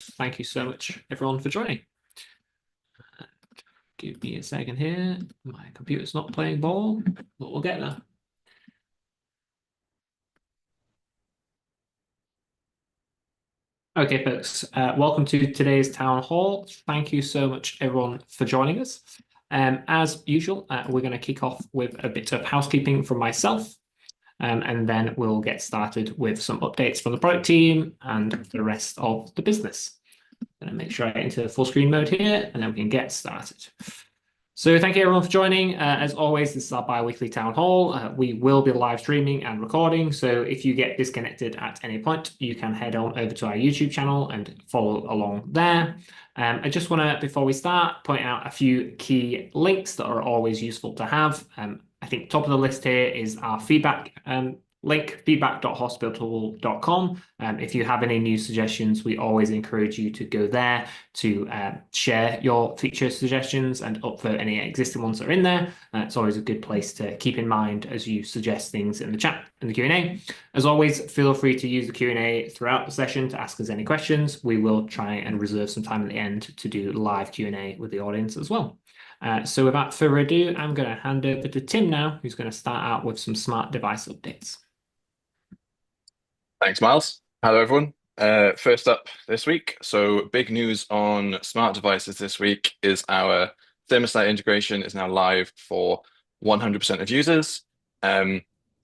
Thank you so much, everyone, for joining. Give me a second here. My computer's not playing ball, but we'll get there. Okay, folks, welcome to today's town hall. Thank you so much, everyone, for joining us. As usual, we're going to kick off with a bit of housekeeping from myself, and then we'll get started with some updates from the product team and the rest of the business. I'm going to make sure I get into full screen mode here, and then we can get started. So thank you everyone for joining. As always, this is our bi-weekly town hall. We will be live streaming and recording. So if you get disconnected at any point, you can head on over to our YouTube channel and follow along there. I just want to, before we start, point out a few key links that are always useful to have. I think top of the list here is our feedback link, feedback.hospitable.com. If you have any new suggestions, we always encourage you to go there to share your feature suggestions and upvote any existing ones that are in there. It's always a good place to keep in mind as you suggest things in the chat and the Q&A. As always, feel free to use the Q&A throughout the session to ask us any questions. We will try and reserve some time at the end to do live Q&A with the audience as well. So without further ado, I'm going to hand over to Tim now, who's going to start out with some smart device updates. Thanks, Miles. Hello, everyone. First up this week, so big news on smart devices this week is our thermostat integration is now live for 100% of users.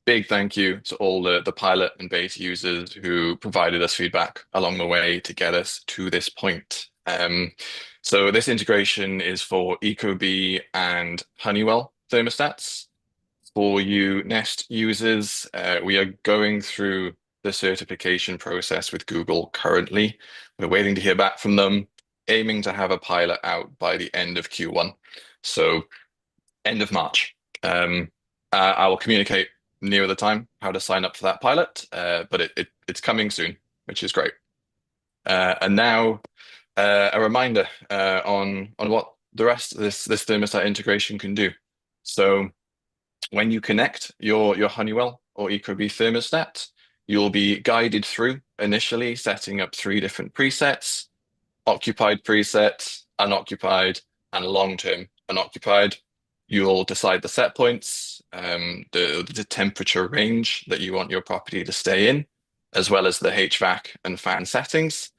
Big thank you to all the pilot and beta users who provided us feedback along the way to get us to this point. So this integration is for Ecobee and Honeywell thermostats. For you Nest users, we are going through the certification process with Google currently. We're waiting to hear back from them, aiming to have a pilot out by the end of Q1. So end of March. I will communicate near the time how to sign up for that pilot, but it's coming soon, which is great. And now a reminder on what the rest of this thermostat integration can do. So when you connect your Honeywell or Ecobee thermostat, you'll be guided through initially setting up 3 different presets: occupied preset, unoccupied, and long-term unoccupied. You'll decide the set points, the temperature range that you want your property to stay in, as well as the HVAC and fan settings.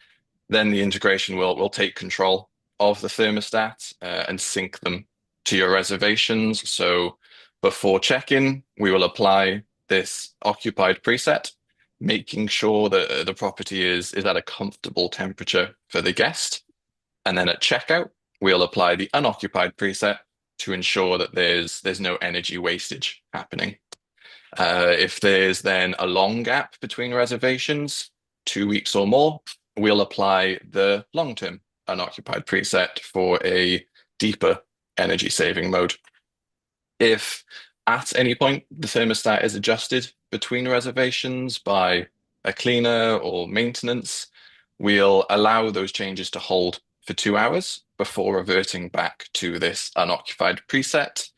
Then the integration will take control of the thermostat and sync them to your reservations. So before check-in, we will apply this occupied preset, making sure that the property is at a comfortable temperature for the guest. And then at checkout, we'll apply the unoccupied preset to ensure that there's no energy wastage happening. If there's then a long gap between reservations, 2 weeks or more, we'll apply the long-term unoccupied preset for a deeper energy saving mode. If at any point the thermostat is adjusted between reservations by a cleaner or maintenance, we'll allow those changes to hold for 2 hours before reverting back to this unoccupied preset,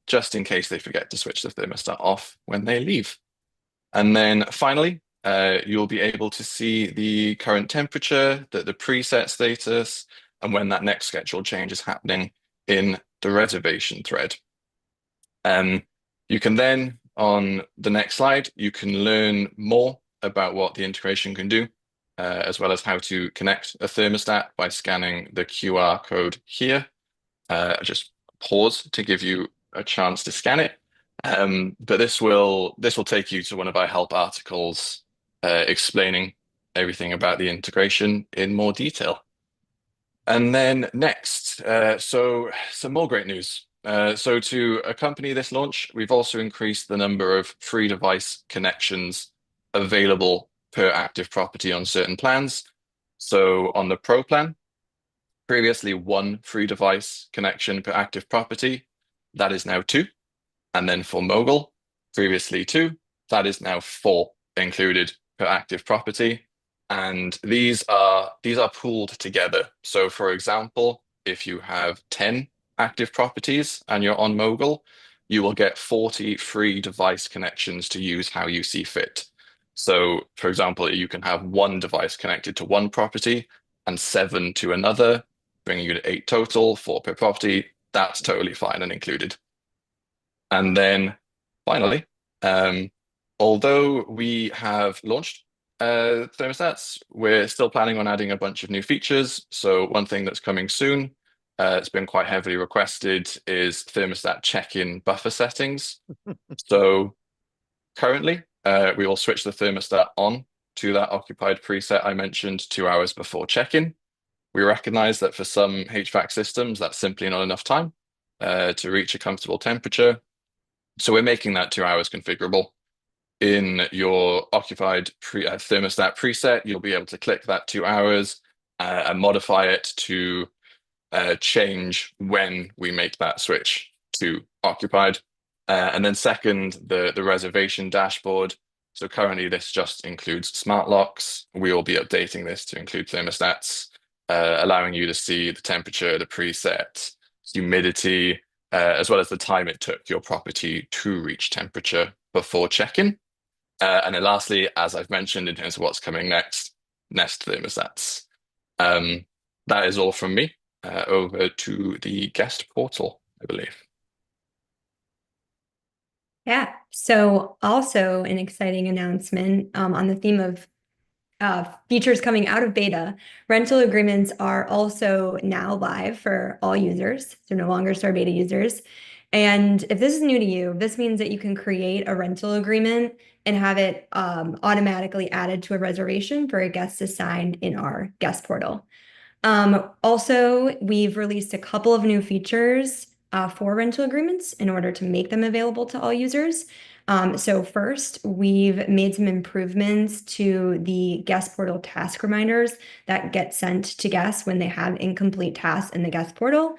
just in case they forget to switch the thermostat off when they leave. And then finally, you'll be able to see the current temperature, the preset status, and when that next scheduled change is happening in the reservation thread. You can then, on the next slide, you can learn more about what the integration can do, as well as how to connect a thermostat by scanning the QR code here. Just pause to give you a chance to scan it. But this will take you to one of our help articles explaining everything about the integration in more detail. And then next, so some more great news. So to accompany this launch, we've also increased the number of free device connections available per active property on certain plans. So on the Pro plan, previously 1 free device connection per active property, that is now 2. And then for Mogul, previously 2, that is now 4 included per active property. And these are pooled together. So for example, if you have 10 active properties and you're on Mogul, you will get 40 free device connections to use how you see fit. So, for example, you can have one device connected to one property and seven to another, bringing you to eight total, four per property. That's totally fine and included. And then finally, um, although we have launched thermostats, we're still planning on adding a bunch of new features. So one thing that's coming soon, it's been quite heavily requested, is thermostat check-in buffer settings. So currently, we will switch the thermostat on to that occupied preset I mentioned 2 hours before check-in. We recognize that for some HVAC systems, that's simply not enough time to reach a comfortable temperature. So we're making that 2 hours configurable. In your occupied thermostat preset, you'll be able to click that 2 hours and modify it to change when we make that switch to occupied. And then second, the reservation dashboard. So currently this just includes smart locks. We will be updating this to include thermostats, allowing you to see the temperature, the preset, humidity, as well as the time it took your property to reach temperature before check-in. And then lastly, as I've mentioned, in terms of what's coming next, Nest thermostats. That is all from me. Over to the guest portal, I believe. Yeah. So also an exciting announcement on the theme of features coming out of beta. Rental agreements are also now live for all users. They're no longer Star Beta users. And if this is new to you, this means that you can create a rental agreement and have it automatically added to a reservation for a guest to sign in our guest portal. Also, we've released a couple of new features for rental agreements in order to make them available to all users. So first, we've made some improvements to the guest portal task reminders that get sent to guests when they have incomplete tasks in the guest portal.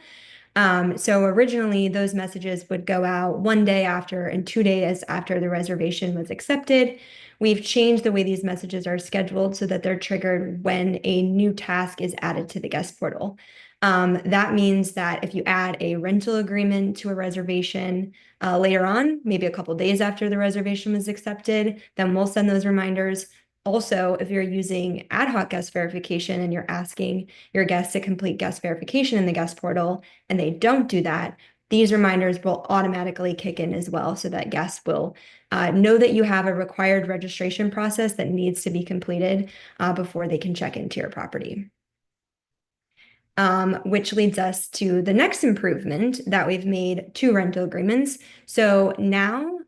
So originally, those messages would go out 1 day after and 2 days after the reservation was accepted. We've changed the way these messages are scheduled so that they're triggered when a new task is added to the guest portal. That means that if you add a rental agreement to a reservation later on, maybe a couple days after the reservation was accepted, then we'll send those reminders. Also, if you're using ad hoc guest verification and you're asking your guests to complete guest verification in the guest portal and they don't do that, these reminders will automatically kick in as well so that guests will know that you have a required registration process that needs to be completed before they can check into your property. Which leads us to the next improvement that we've made to rental agreements. So now,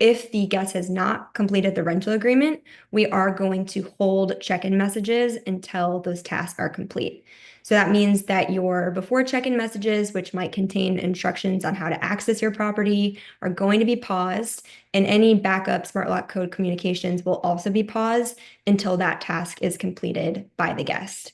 if the guest has not completed the rental agreement, we are going to hold check-in messages until those tasks are complete. So that means that your before check-in messages, which might contain instructions on how to access your property, are going to be paused, and any backup smart lock code communications will also be paused until that task is completed by the guest.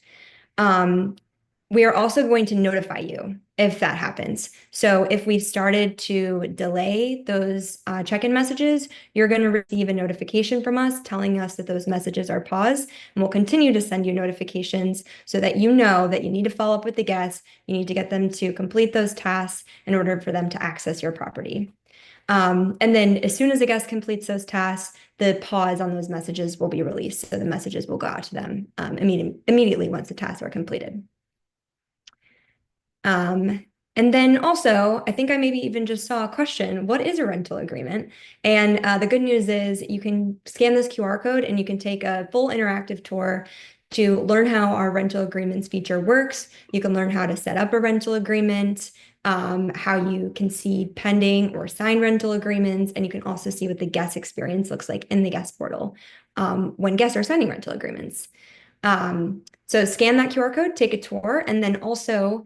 We are also going to notify you if that happens. So if we've started to delay those check-in messages, you're going to receive a notification from us telling us that those messages are paused, and we'll continue to send you notifications so that you know that you need to follow up with the guests, you need to get them to complete those tasks in order for them to access your property. And then as soon as a guest completes those tasks, the pause on those messages will be released. So the messages will go out to them immediately once the tasks are completed. And then also, I think I maybe even just saw a question, what is a rental agreement? And the good news is you can scan this QR code and you can take a full interactive tour to learn how our rental agreements feature works. You can learn how to set up a rental agreement, how you can see pending or signed rental agreements, and you can also see what the guest experience looks like in the guest portal when guests are signing rental agreements. So scan that QR code, take a tour, and then also,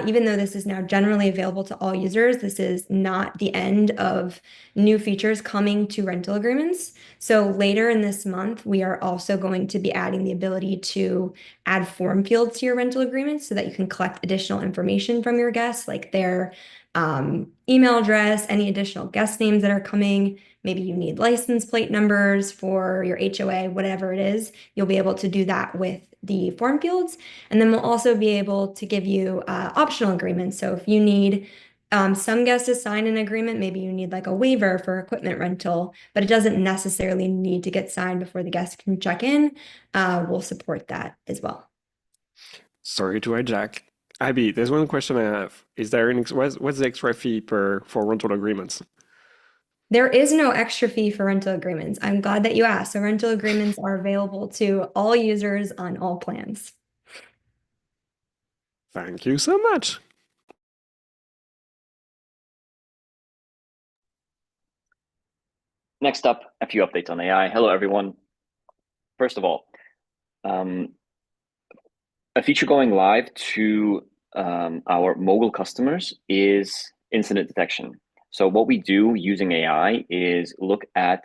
even though this is now generally available to all users, this is not the end of new features coming to rental agreements. So later in this month, we are also going to be adding the ability to add form fields to your rental agreements so that you can collect additional information from your guests, like their email address, any additional guest names that are coming. Maybe you need license plate numbers for your HOA, whatever it is. You'll be able to do that with the form fields. And then we'll also be able to give you optional agreements. So if you need Some guests sign an agreement. Maybe you need like a waiver for equipment rental, but it doesn't necessarily need to get signed before the guest can check in. We'll support that as well. Sorry to hijack. Abby, there's one question I have. Is there what's the extra fee for rental agreements? There is no extra fee for rental agreements. I'm glad that you asked. So rental agreements are available to all users on all plans. Thank you so much. Next up, a few updates on AI. Hello, everyone. First of all, a feature going live to our Mogul customers is incident detection. So what we do using AI is look at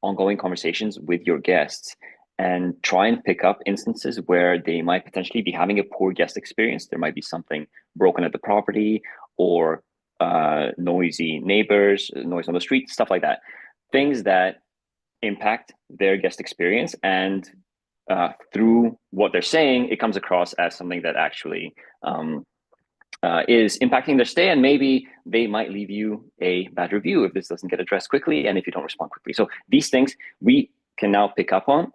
ongoing conversations with your guests and try and pick up instances where they might potentially be having a poor guest experience. There might be something broken at the property or noisy neighbors, noise on the street, stuff like that. Things that impact their guest experience, and through what they're saying, it comes across as something that actually is impacting their stay, and maybe they might leave you a bad review if this doesn't get addressed quickly and if you don't respond quickly. So these things we can now pick up on,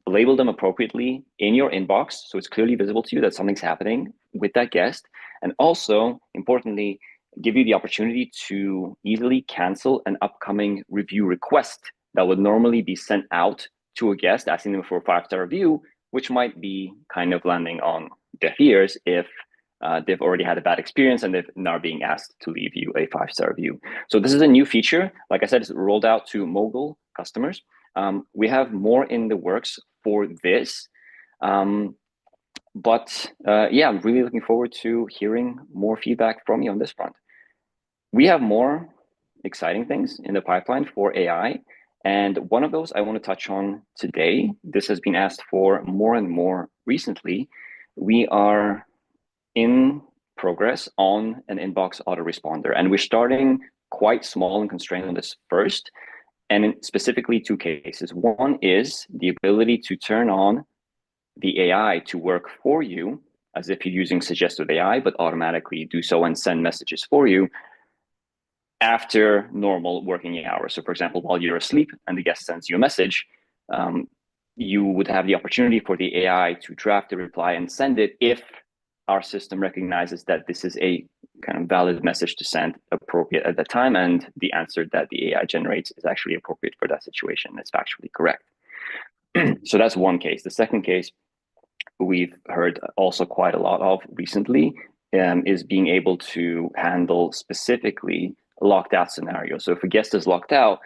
label them appropriately in your inbox so it's clearly visible to you that something's happening with that guest, and also importantly give you the opportunity to easily cancel an upcoming review request that would normally be sent out to a guest asking them for a 5-star review, which might be kind of landing on deaf ears if they've already had a bad experience and they're now being asked to leave you a 5-star review. So this is a new feature. Like I said, it's rolled out to Mogul customers. We have more in the works for this. But yeah, I'm really looking forward to hearing more feedback from you on this front. We have more exciting things in the pipeline for AI. And one of those I want to touch on today. This has been asked for more and more recently. We are in progress on an inbox autoresponder, and we're starting quite small and constrained on this first. And in specifically 2 cases. One is the ability to turn on the AI to work for you as if you're using suggestive AI, but automatically do so and send messages for you after normal working hours. So for example, while you're asleep and the guest sends you a message, you would have the opportunity for the AI to draft a reply and send it if our system recognizes that this is a kind of valid message to send, appropriate at that time, and the answer that the AI generates is actually appropriate for that situation. It's factually correct. So that's one case. The second case we've heard also quite a lot of recently is being able to handle specifically locked out scenarios. So if a guest is locked out,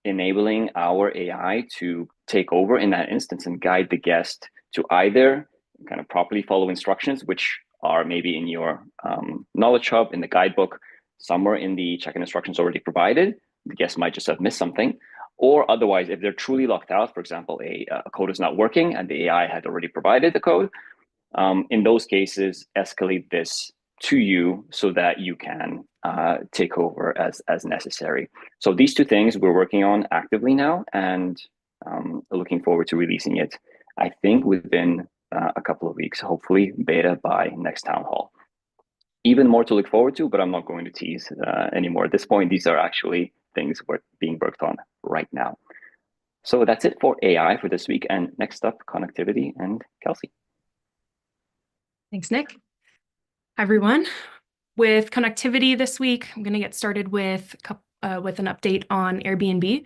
enabling our AI to take over in that instance and guide the guest to either kind of properly follow instructions, which are maybe in your knowledge hub, in the guidebook, somewhere in the check-in instructions already provided. The guest might just have missed something. Or otherwise, if they're truly locked out, for example, a code is not working and the AI had already provided the code, in those cases, escalate this to you so that you can take over as necessary. So these 2 things we're working on actively now, and looking forward to releasing it, I think, within a couple of weeks, hopefully beta by next town hall. Even more to look forward to, but I'm not going to tease anymore. At this point, these are actually things being worked on right now. So that's it for AI for this week. And next up, connectivity and Kelsey. Thanks, Nick. Hi, everyone. With connectivity this week, I'm going to get started with an update on Airbnb.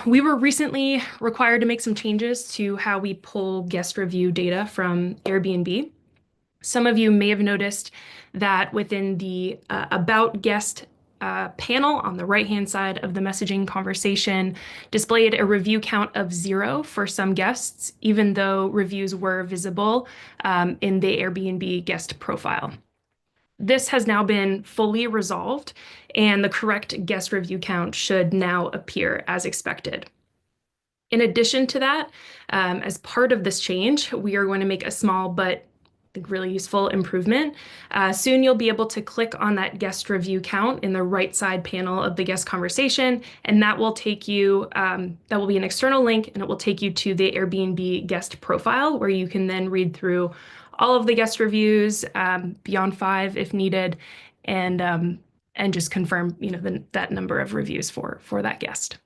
We were recently required to make some changes to how we pull guest review data from Airbnb. Some of you may have noticed that within the About Guest panel on the right-hand side of the messaging conversation displayed a review count of 0 for some guests, even though reviews were visible in the Airbnb guest profile. This has now been fully resolved, and the correct guest review count should now appear as expected. In addition to that, as part of this change, we are going to make a small but think really useful improvement. Soon you'll be able to click on that guest review count in the right side panel of the guest conversation, and that will take you, that will be an external link, and it will take you to the Airbnb guest profile, where you can then read through all of the guest reviews, beyond 5 if needed, and just confirm, that number of reviews for that guest.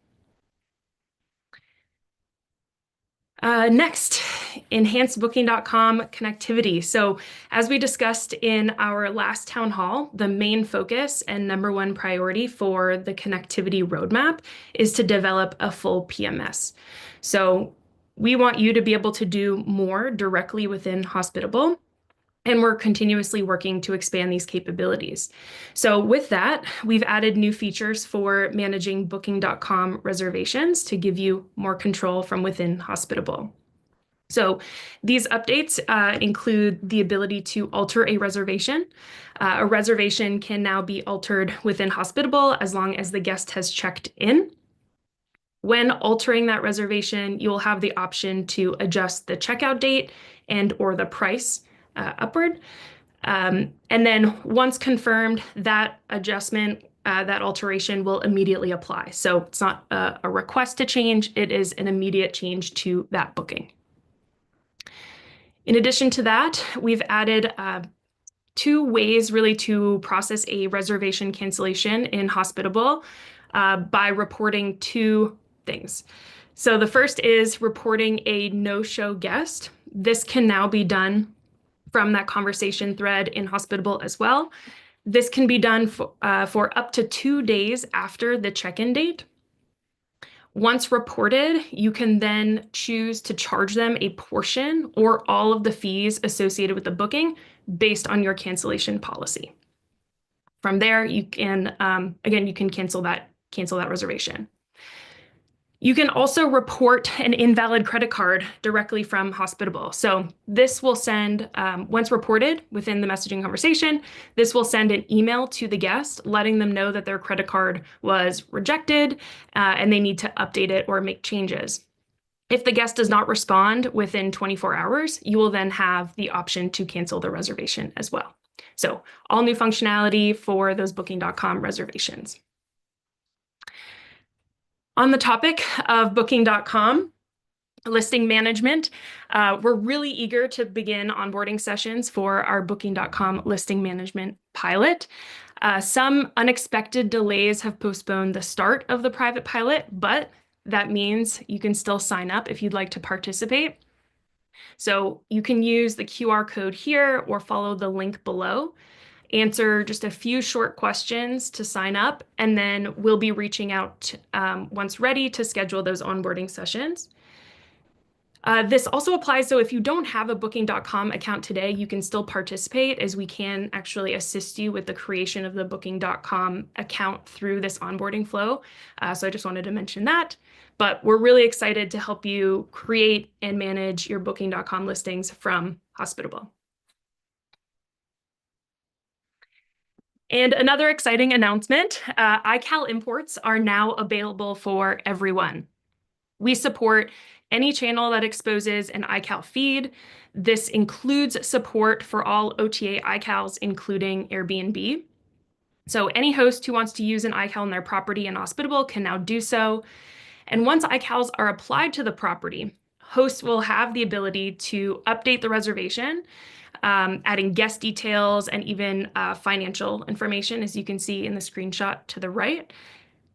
Next, enhance booking.com connectivity. So as we discussed in our last town hall, the main focus and number one priority for the connectivity roadmap is to develop a full PMS. So we want you to be able to do more directly within Hospitable, and we're continuously working to expand these capabilities. So with that, we've added new features for managing booking.com reservations to give you more control from within Hospitable. So these updates include the ability to alter a reservation. A reservation can now be altered within Hospitable as long as the guest has checked in. When altering that reservation, you'll have the option to adjust the checkout date and or the price upward. And then once confirmed, that adjustment, that alteration will immediately apply. So it's not a request to change, it is an immediate change to that booking. In addition to that, we've added 2 ways really to process a reservation cancellation in Hospitable by reporting 2 things. So the first is reporting a no-show guest. This can now be done from that conversation thread in Hospitable as well. This can be done for up to 2 days after the check-in date. Once reported, you can then choose to charge them a portion or all of the fees associated with the booking based on your cancellation policy. From there, you can, again, you can cancel that reservation. You can also report an invalid credit card directly from Hospitable. So this will send, once reported within the messaging conversation, this will send an email to the guest letting them know that their credit card was rejected and they need to update it or make changes. If the guest does not respond within 24 hours, you will then have the option to cancel the reservation as well. So all new functionality for those booking.com reservations. On the topic of booking.com listing management, we're really eager to begin onboarding sessions for our booking.com listing management pilot. Some unexpected delays have postponed the start of the private pilot, but that means you can still sign up if you'd like to participate. So you can use the QR code here or follow the link below. Answer just a few short questions to sign up, and then we'll be reaching out once ready to schedule those onboarding sessions. This also applies, so if you don't have a booking.com account today, you can still participate, as we can actually assist you with the creation of the booking.com account through this onboarding flow. So I just wanted to mention that. But we're really excited to help you create and manage your booking.com listings from Hospitable. And another exciting announcement, iCal imports are now available for everyone. We support any channel that exposes an iCal feed. This includes support for all OTA iCals, including Airbnb. So any host who wants to use an iCal in their property in Hospitable can now do so. And once iCals are applied to the property, hosts will have the ability to update the reservation, adding guest details and even financial information, as you can see in the screenshot to the right,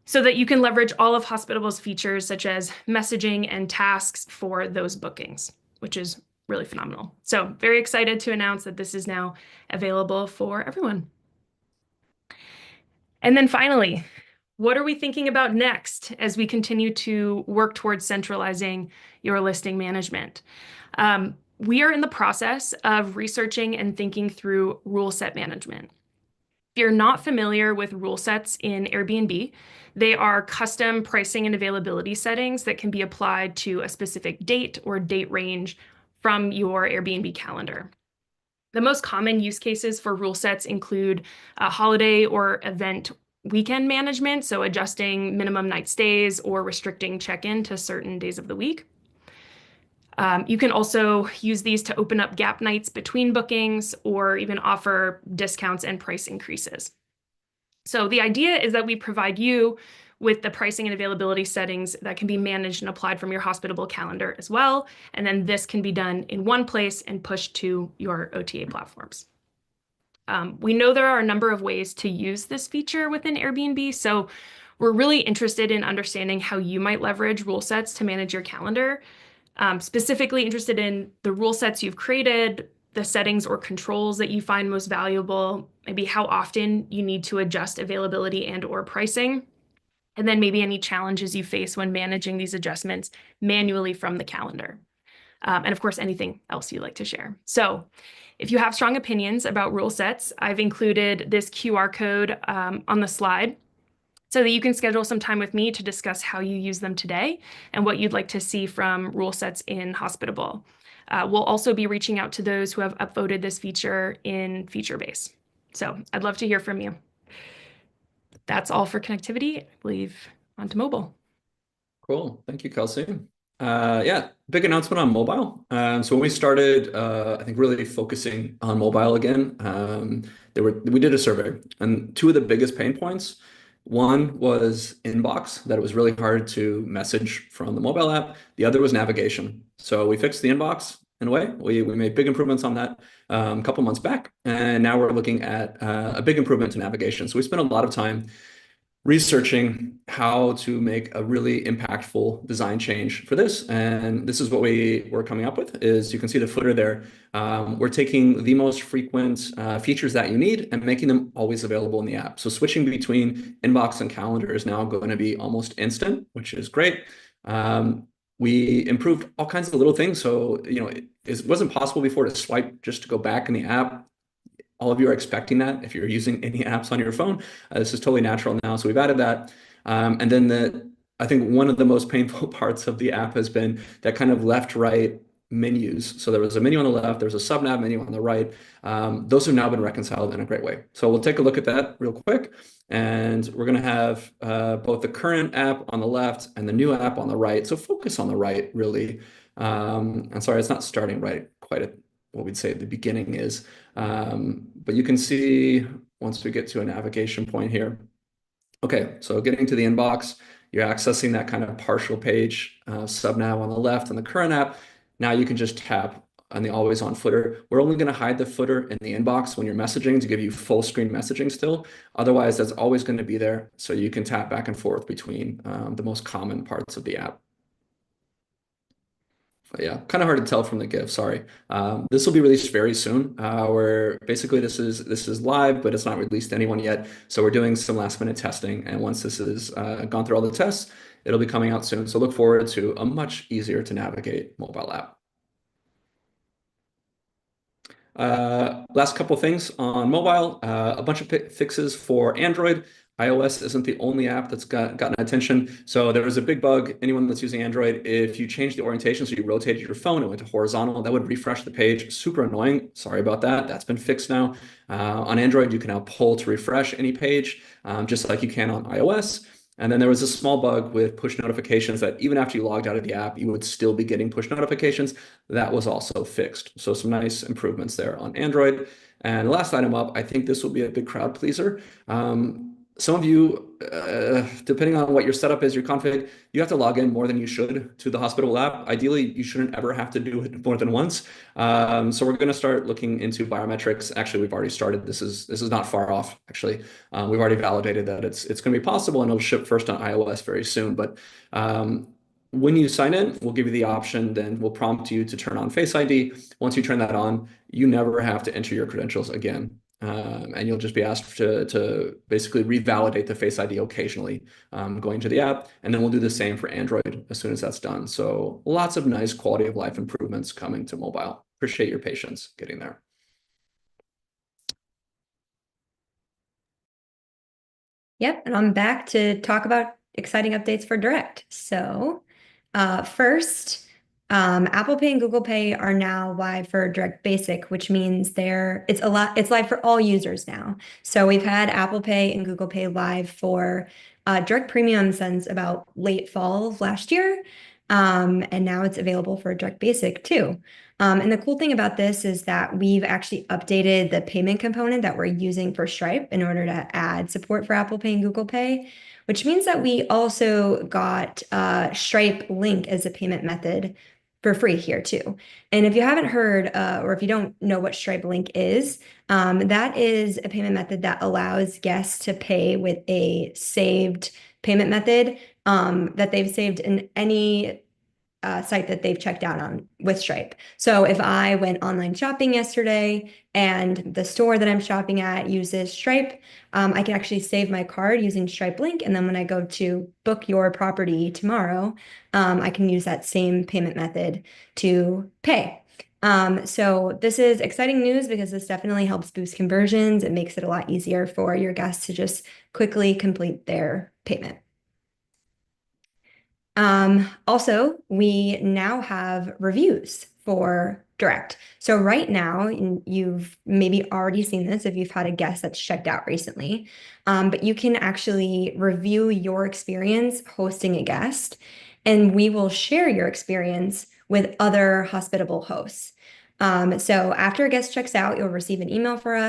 so that you can leverage all of Hospitable's features, such as messaging and tasks for those bookings, which is really phenomenal. So very excited to announce that this is now available for everyone. And then finally, what are we thinking about next as we continue to work towards centralizing your listing management? We are in the process of researching and thinking through rule set management. If you're not familiar with rule sets in Airbnb, they are custom pricing and availability settings that can be applied to a specific date or date range from your Airbnb calendar. The most common use cases for rule sets include holiday or event weekend management, so adjusting minimum night stays or restricting check-in to certain days of the week. You can also use these to open up gap nights between bookings or even offer discounts and price increases. So the idea is that we provide you with the pricing and availability settings that can be managed and applied from your Hospitable calendar as well. And then this can be done in one place and pushed to your OTA platforms. We know there are a number of ways to use this feature within Airbnb, so we're really interested in understanding how you might leverage rule sets to manage your calendar. Specifically interested in the rule sets you've created, the settings or controls that you find most valuable, maybe how often you need to adjust availability and/or pricing, and then maybe any challenges you face when managing these adjustments manually from the calendar. And of course, anything else you'd like to share. So if you have strong opinions about rule sets, I've included this QR code on the slide so that you can schedule some time with me to discuss how you use them today and what you'd like to see from rule sets in Hospitable. We'll also be reaching out to those who have upvoted this feature in FeatureBase. So I'd love to hear from you. That's all for connectivity. I believe on to mobile. Cool. Thank you, Kelsey. Yeah, big announcement on mobile. So when we started, I think really focusing on mobile again, we did a survey, and two of the biggest pain points, one was inbox, that it was really hard to message from the mobile app. The other was navigation. So we fixed the inbox in a way. We made big improvements on that a couple months back, and now we're looking at a big improvement to navigation. So we spent a lot of time researching how to make a really impactful design change for this. And this is what we were coming up with, is you can see the footer there. We're taking the most frequent features that you need and making them always available in the app. So switching between inbox and calendar is now going to be almost instant, which is great. We improved all kinds of little things. So, it wasn't possible before to swipe just to go back in the app. All of you are expecting that if you're using any apps on your phone. This is totally natural now. So we've added that. And then I think one of the most painful parts of the app has been that kind of left-right menus. So there was a menu on the left, there's a sub-nav menu on the right. Those have now been reconciled in a great way. So we'll take a look at that real quick. And we're going to have both the current app on the left and the new app on the right. So focus on the right, really. I'm sorry, it's not starting right quite at what we'd say at the beginning is. But you can see once we get to a navigation point here. Okay, so getting to the inbox, you're accessing that kind of partial page sub-nav on the left in the current app. Now you can just tap on the always on footer. We're only going to hide the footer in the inbox when you're messaging to give you full screen messaging still. Otherwise, that's always going to be there. So you can tap back and forth between the most common parts of the app. Yeah, kind of hard to tell from the GIF, sorry. This will be released very soon. Where basically this is live, but it's not released to anyone yet. So we're doing some last minute testing. And once this is gone through all the tests, it'll be coming out soon. So look forward to a much easier to navigate mobile app. Last couple things on mobile, a bunch of fixes for Android. iOS isn't the only app that's gotten attention. So there was a big bug. Anyone that's using Android, if you change the orientation, so you rotated your phone, it went to horizontal, that would refresh the page. Super annoying. Sorry about that. That's been fixed now. On Android, you can now pull to refresh any page, just like you can on iOS. And then there was a small bug with push notifications that even after you logged out of the app, you would still be getting push notifications. That was also fixed. So some nice improvements there on Android. And the last item up, I think this will be a big crowd pleaser. Some of you, depending on what your setup is, your config, you have to log in more than you should to the Hospitable app. Ideally, you shouldn't ever have to do it more than once. So we're going to start looking into biometrics. Actually, we've already started. This is not far off, actually. We've already validated that it's going to be possible, and it'll ship first on iOS very soon. But when you sign in, we'll give you the option, then we'll prompt you to turn on Face ID. Once you turn that on, you never have to enter your credentials again. And you'll just be asked to basically revalidate the Face ID occasionally going to the app. And then we'll do the same for Android as soon as that's done. So lots of nice quality of life improvements coming to mobile. Appreciate your patience getting there. Yep, and I'm back to talk about exciting updates for Direct. So first, Apple Pay and Google Pay are now live for Direct Basic, which means it's live for all users now. So we've had Apple Pay and Google Pay live for Direct Premium since about late fall of last year. And now it's available for Direct Basic too. And the cool thing about this is that we've actually updated the payment component that we're using for Stripe in order to add support for Apple Pay and Google Pay, which means that we also got Stripe Link as a payment method for free here too. And if you haven't heard, or if you don't know what Stripe Link is, that is a payment method that allows guests to pay with a saved payment method that they've saved in any site that they've checked out on with Stripe. So if I went online shopping yesterday and the store that I'm shopping at uses Stripe, I can actually save my card using Stripe Link. And then when I go to book your property tomorrow, I can use that same payment method to pay. So this is exciting news because this definitely helps boost conversions. It makes it a lot easier for your guests to just quickly complete their payment. Also, we now have reviews for Direct. So right now, you've maybe already seen this if you've had a guest that's checked out recently, but you can actually review your experience hosting a guest, and we will share your experience with other hospitable hosts. So after a guest checks out, you'll receive an email from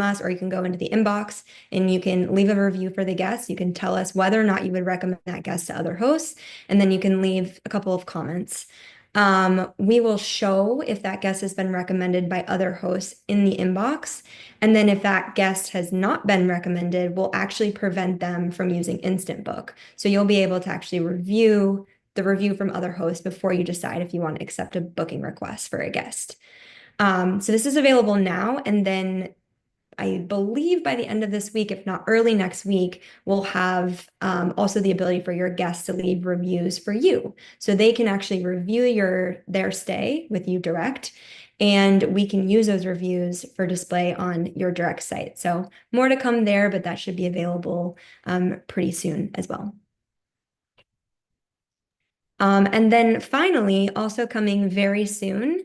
us, or you can go into the inbox and you can leave a review for the guest. You can tell us whether or not you would recommend that guest to other hosts, and then you can leave a couple of comments. We will show if that guest has been recommended by other hosts in the inbox. And then if that guest has not been recommended, we'll actually prevent them from using Instant Book. So you'll be able to actually review the review from other hosts before you decide if you want to accept a booking request for a guest. So this is available now, and then I believe by the end of this week, if not early next week, we'll have also the ability for your guests to leave reviews for you. So they can actually review their stay with you direct, and we can use those reviews for display on your direct site. So more to come there, but that should be available pretty soon as well. And then finally, also coming very soon,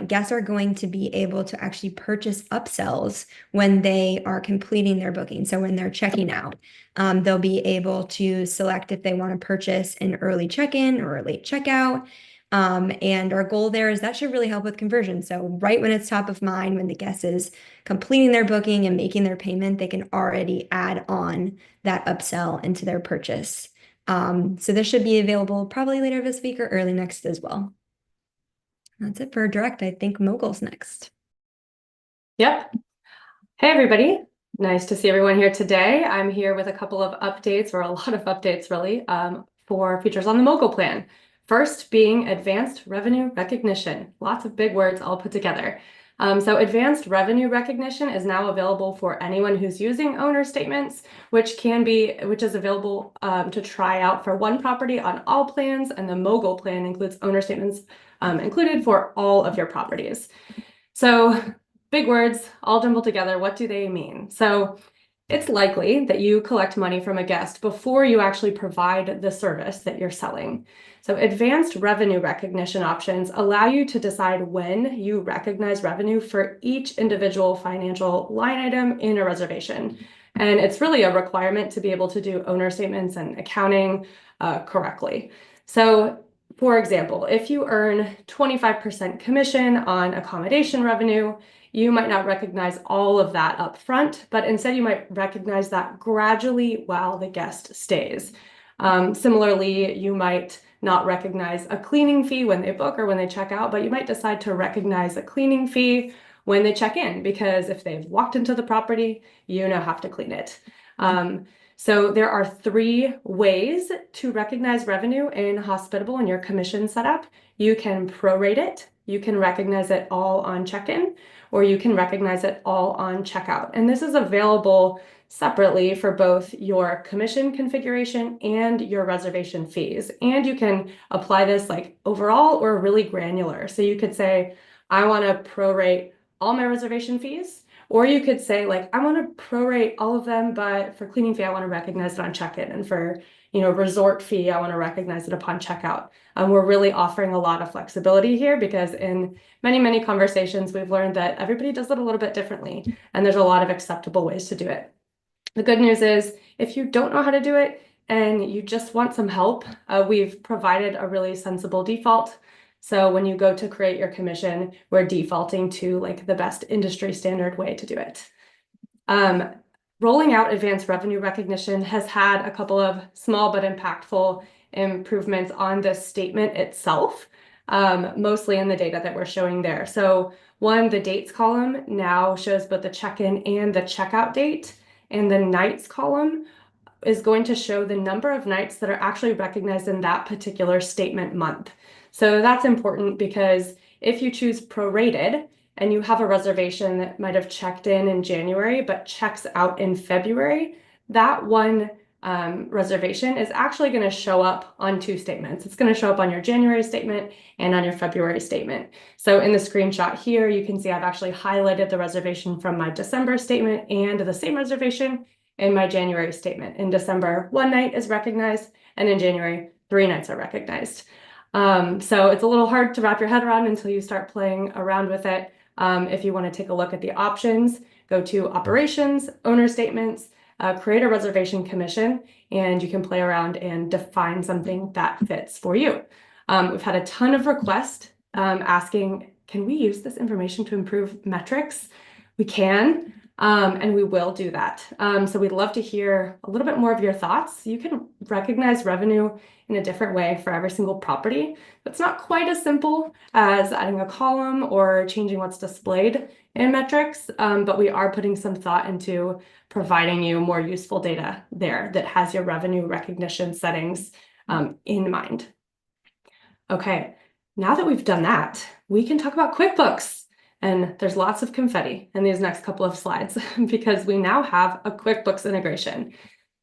guests are going to be able to actually purchase upsells when they are completing their booking. So when they're checking out, they'll be able to select if they want to purchase an early check-in or a late checkout. And our goal there is that should really help with conversion. So right when it's top of mind, when the guest is completing their booking and making their payment, they can already add on that upsell into their purchase. So this should be available probably later this week or early next as well. That's it for Direct. I think Mogul's next. Yep. Hey, everybody. Nice to see everyone here today. I'm here with a couple of updates, or a lot of updates really, for features on the Mogul plan. First being advanced revenue recognition. Lots of big words all put together. So advanced revenue recognition is now available for anyone who's using owner statements, which is available to try out for one property on all plans, and the Mogul plan includes owner statements included for all of your properties. So big words all jumbled together. What do they mean? So it's likely that you collect money from a guest before you actually provide the service that you're selling. So advanced revenue recognition options allow you to decide when you recognize revenue for each individual financial line item in a reservation. And it's really a requirement to be able to do owner statements and accounting correctly. So for example, if you earn 25% commission on accommodation revenue, you might not recognize all of that up front, but instead you might recognize that gradually while the guest stays. Similarly, you might not recognize a cleaning fee when they book or when they check out, but you might decide to recognize a cleaning fee when they check in, because if they've walked into the property, you now have to clean it. So there are 3 ways to recognize revenue in Hospitable in your commission setup. You can prorate it, you can recognize it all on check-in, or you can recognize it all on checkout. And this is available separately for both your commission configuration and your reservation fees. And you can apply this like overall or really granular. So you could say, I want to prorate all my reservation fees, or you could say like, I want to prorate all of them, but for cleaning fee, I want to recognize it on check-in, and for resort fee, I want to recognize it upon checkout. We're really offering a lot of flexibility here, because in many, many conversations, we've learned that everybody does it a little bit differently, and there's a lot of acceptable ways to do it. The good news is, if you don't know how to do it, and you just want some help, we've provided a really sensible default. So when you go to create your commission, we're defaulting to like the best industry standard way to do it. Rolling out advanced revenue recognition has had a couple of small but impactful improvements on this statement itself, mostly in the data that we're showing there. So one, the dates column now shows both the check-in and the checkout date, and the nights column is going to show the number of nights that are actually recognized in that particular statement month. So that's important because if you choose prorated and you have a reservation that might have checked in January but checks out in February, that one reservation is actually going to show up on two statements. It's going to show up on your January statement and on your February statement. So in the screenshot here, you can see I've actually highlighted the reservation from my December statement and the same reservation in my January statement. In December, 1 night is recognized, and in January, 3 nights are recognized. So it's a little hard to wrap your head around until you start playing around with it. If you want to take a look at the options, go to operations, owner statements, create a reservation commission, and you can play around and define something that fits for you. We've had a ton of requests asking, can we use this information to improve metrics? We can. And we will do that. So we'd love to hear a little bit more of your thoughts. You can recognize revenue in a different way for every single property. It's not quite as simple as adding a column or changing what's displayed in metrics, but we are putting some thought into providing you more useful data there that has your revenue recognition settings in mind. Okay, now that we've done that, we can talk about QuickBooks. And there's lots of confetti in these next couple of slides because we now have a QuickBooks integration.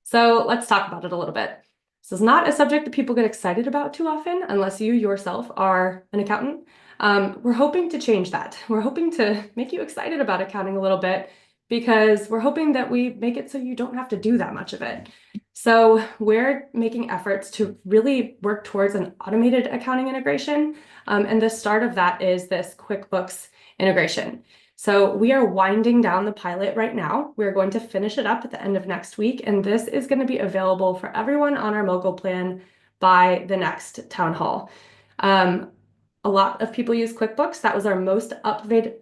So let's talk about it a little bit. This is not a subject that people get excited about too often unless you yourself are an accountant. We're hoping to change that. We're hoping to make you excited about accounting a little bit because we're hoping that we make it so you don't have to do that much of it. So we're making efforts to really work towards an automated accounting integration. And the start of that is this QuickBooks integration. So we are winding down the pilot right now. We're going to finish it up at the end of next week, and this is going to be available for everyone on our Mogul plan by the next town hall. A lot of people use QuickBooks. That was our most upvoted,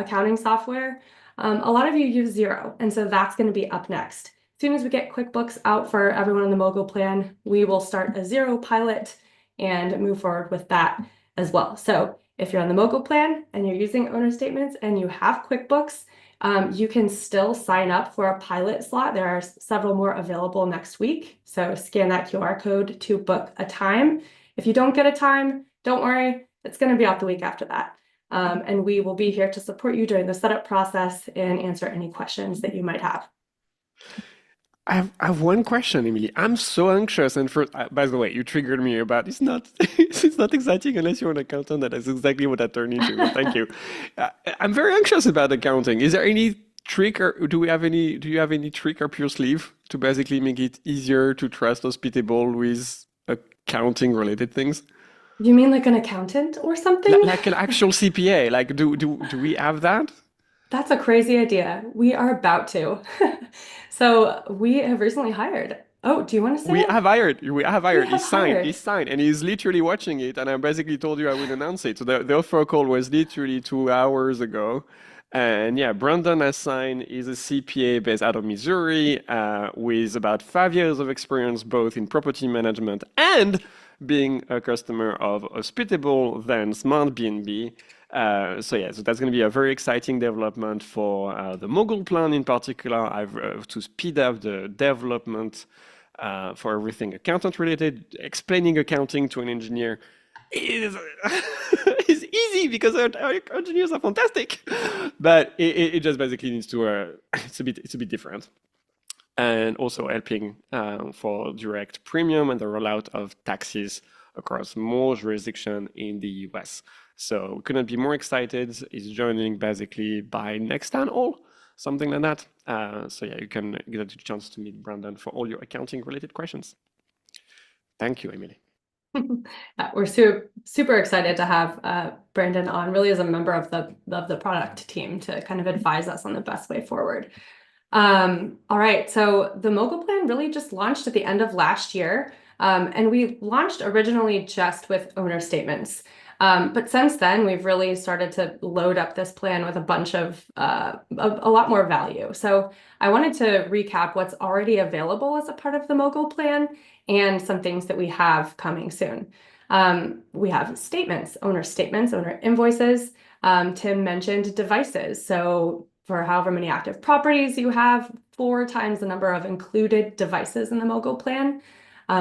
accounting software. A lot of you use Xero, and so that's going to be up next. As soon as we get QuickBooks out for everyone on the Mogul plan, we will start a Xero pilot and move forward with that as well. So if you're on the Mogul plan and you're using owner statements and you have QuickBooks, you can still sign up for a pilot slot. There are several more available next week. So scan that QR code to book a time. If you don't get a time, don't worry, it's going to be out the week after that. And we will be here to support you during the setup process and answer any questions that you might have. I have one question, Emily. I'm so anxious, and by the way, you triggered me about it's not it's not exciting unless you're an accountant. That is exactly what that turned into. But thank you. I'm very anxious about accounting. Is there any trick, or do you have any trick up your sleeve to basically make it easier to trust Hospitable with accounting related things? You mean like an accountant or something? Like an actual CPA? Like do we have that? That's a crazy idea. We are about to. So we have recently hired. Oh, do you want to say We it? have hired. He's hired. signed, and he's literally watching it. And I basically told you I would announce it. So the offer call was literally 2 hours ago. And yeah, Brandon has signed. He's a CPA based out of Missouri, with about 5 years of experience both in property management and being a customer of Hospitable, then Smart B&B. So that's going to be a very exciting development for the Mogul plan in particular. I've to speed up the development for everything accountant related. Explaining accounting to an engineer is easy because our engineers are fantastic, but it just basically needs to it's a bit different. And also helping for direct premium and the rollout of taxes across more jurisdictions in the US. So we couldn't be more excited. He's joining basically by next town hall, something like that. So yeah, you can get a chance to meet Brandon for all your accounting related questions. Thank you, Emily. We're super excited to have Brandon on, really as a member of the product team to kind of advise us on the best way forward. All right, so the Mogul plan really just launched at the end of last year, and we launched originally just with owner statements. But since then, we've really started to load up this plan with a bunch of a lot more value. So I wanted to recap what's already available as a part of the Mogul plan and some things that we have coming soon. We have statements, owner invoices. Tim mentioned devices. So for however many active properties you have, 4 times the number of included devices in the Mogul plan.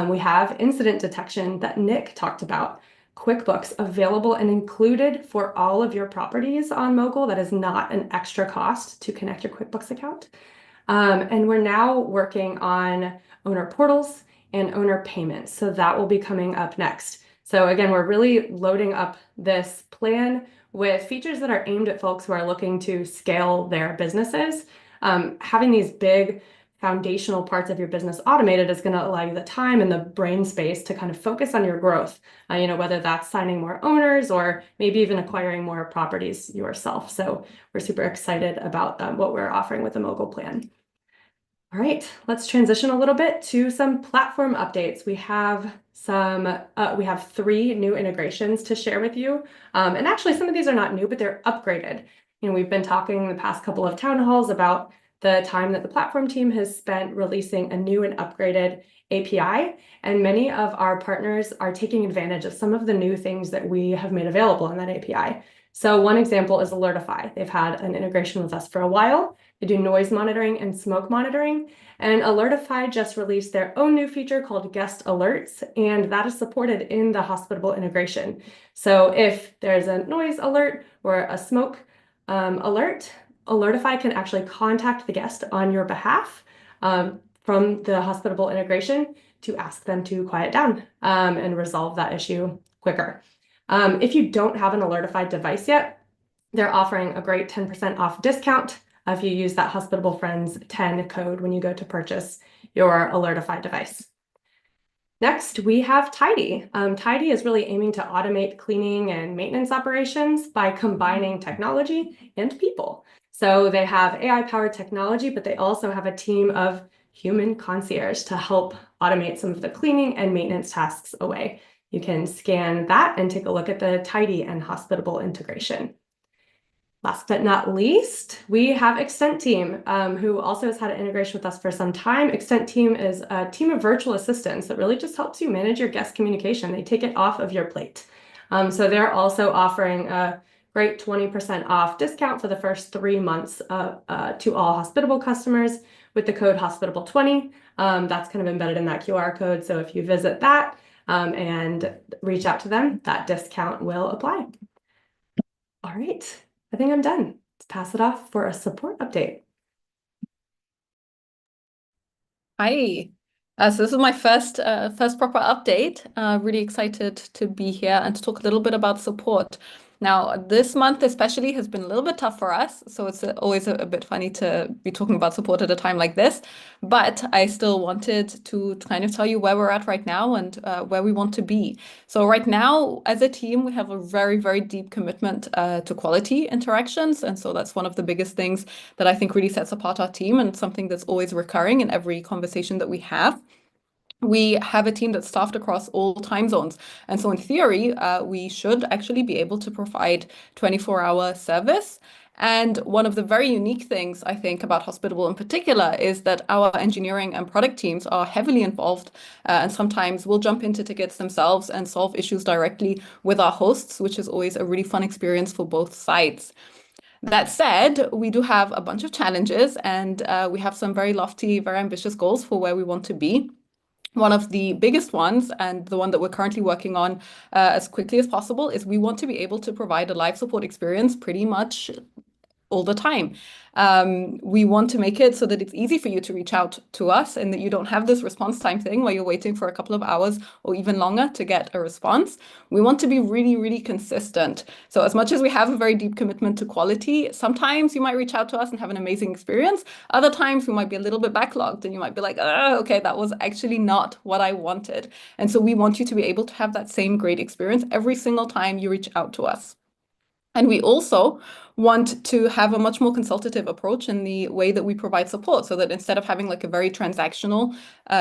We have incident detection that Nick talked about. QuickBooks available and included for all of your properties on Mogul. That is not an extra cost to connect your QuickBooks account. And we're now working on owner portals and owner payments. So that will be coming up next. So again, we're really loading up this plan with features that are aimed at folks who are looking to scale their businesses. Having these big foundational parts of your business automated is going to allow you the time and the brain space to kind of focus on your growth, whether that's signing more owners or maybe even acquiring more properties yourself. So we're super excited about what we're offering with the Mogul plan. All right, let's transition a little bit to some platform updates. We have 3 new integrations to share with you. And actually, some of these are not new, but they're upgraded. We've been talking the past couple of town halls about the time that the platform team has spent releasing a new and upgraded API. And many of our partners are taking advantage of some of the new things that we have made available in that API. So one example is Alertify. They've had an integration with us for a while. They do noise monitoring and smoke monitoring. And Alertify just released their own new feature called Guest Alerts, and that is supported in the Hospitable integration. So if there's a noise alert or a smoke alert, Alertify can actually contact the guest on your behalf from the Hospitable integration to ask them to quiet down and resolve that issue quicker. If you don't have an Alertify device yet, they're offering a great 10% off discount if you use that Hospitable Friends 10 code when you go to purchase your Alertify device. Next, we have Tidy. Tidy is really aiming to automate cleaning and maintenance operations by combining technology and people. So they have AI-powered technology, but they also have a team of human concierge to help automate some of the cleaning and maintenance tasks away. You can scan that and take a look at the Tidy and Hospitable integration. Last but not least, we have Extent Team, who also has had an integration with us for some time. Extent Team is a team of virtual assistants that really just helps you manage your guest communication. They take it off of your plate. So they're also offering a great 20% off discount for the first 3 months to all Hospitable customers with the code Hospitable20. That's kind of embedded in that QR code. So if you visit that and reach out to them, that discount will apply. All right. I think I'm done. Let's pass it off for a support update. Hi. So this is my first proper update. Really excited to be here and to talk a little bit about support. Now, this month especially has been a little bit tough for us, so it's always a bit funny to be talking about support at a time like this, but I still wanted to kind of tell you where we're at right now and where we want to be. So right now, as a team, we have a very, very deep commitment to quality interactions, and so that's one of the biggest things that I think really sets apart our team and something that's always recurring in every conversation that we have. We have a team that's staffed across all time zones. And so in theory, we should actually be able to provide 24-hour service. And one of the very unique things I think about Hospitable in particular is that our engineering and product teams are heavily involved and sometimes will jump into tickets themselves and solve issues directly with our hosts, which is always a really fun experience for both sides. That said, we do have a bunch of challenges and we have some very lofty, very ambitious goals for where we want to be. One of the biggest ones, and the one that we're currently working on as quickly as possible, is we want to be able to provide a live support experience pretty much all the time. We want to make it so that it's easy for you to reach out to us and that you don't have this response time thing where you're waiting for a couple of hours or even longer to get a response. We want to be really, really consistent. So as much as we have a very deep commitment to quality, sometimes you might reach out to us and have an amazing experience. Other times we might be a little bit backlogged and you might be like, oh, okay, that was actually not what I wanted. And so we want you to be able to have that same great experience every single time you reach out to us. And we also want to have a much more consultative approach in the way that we provide support, so that instead of having like a very transactional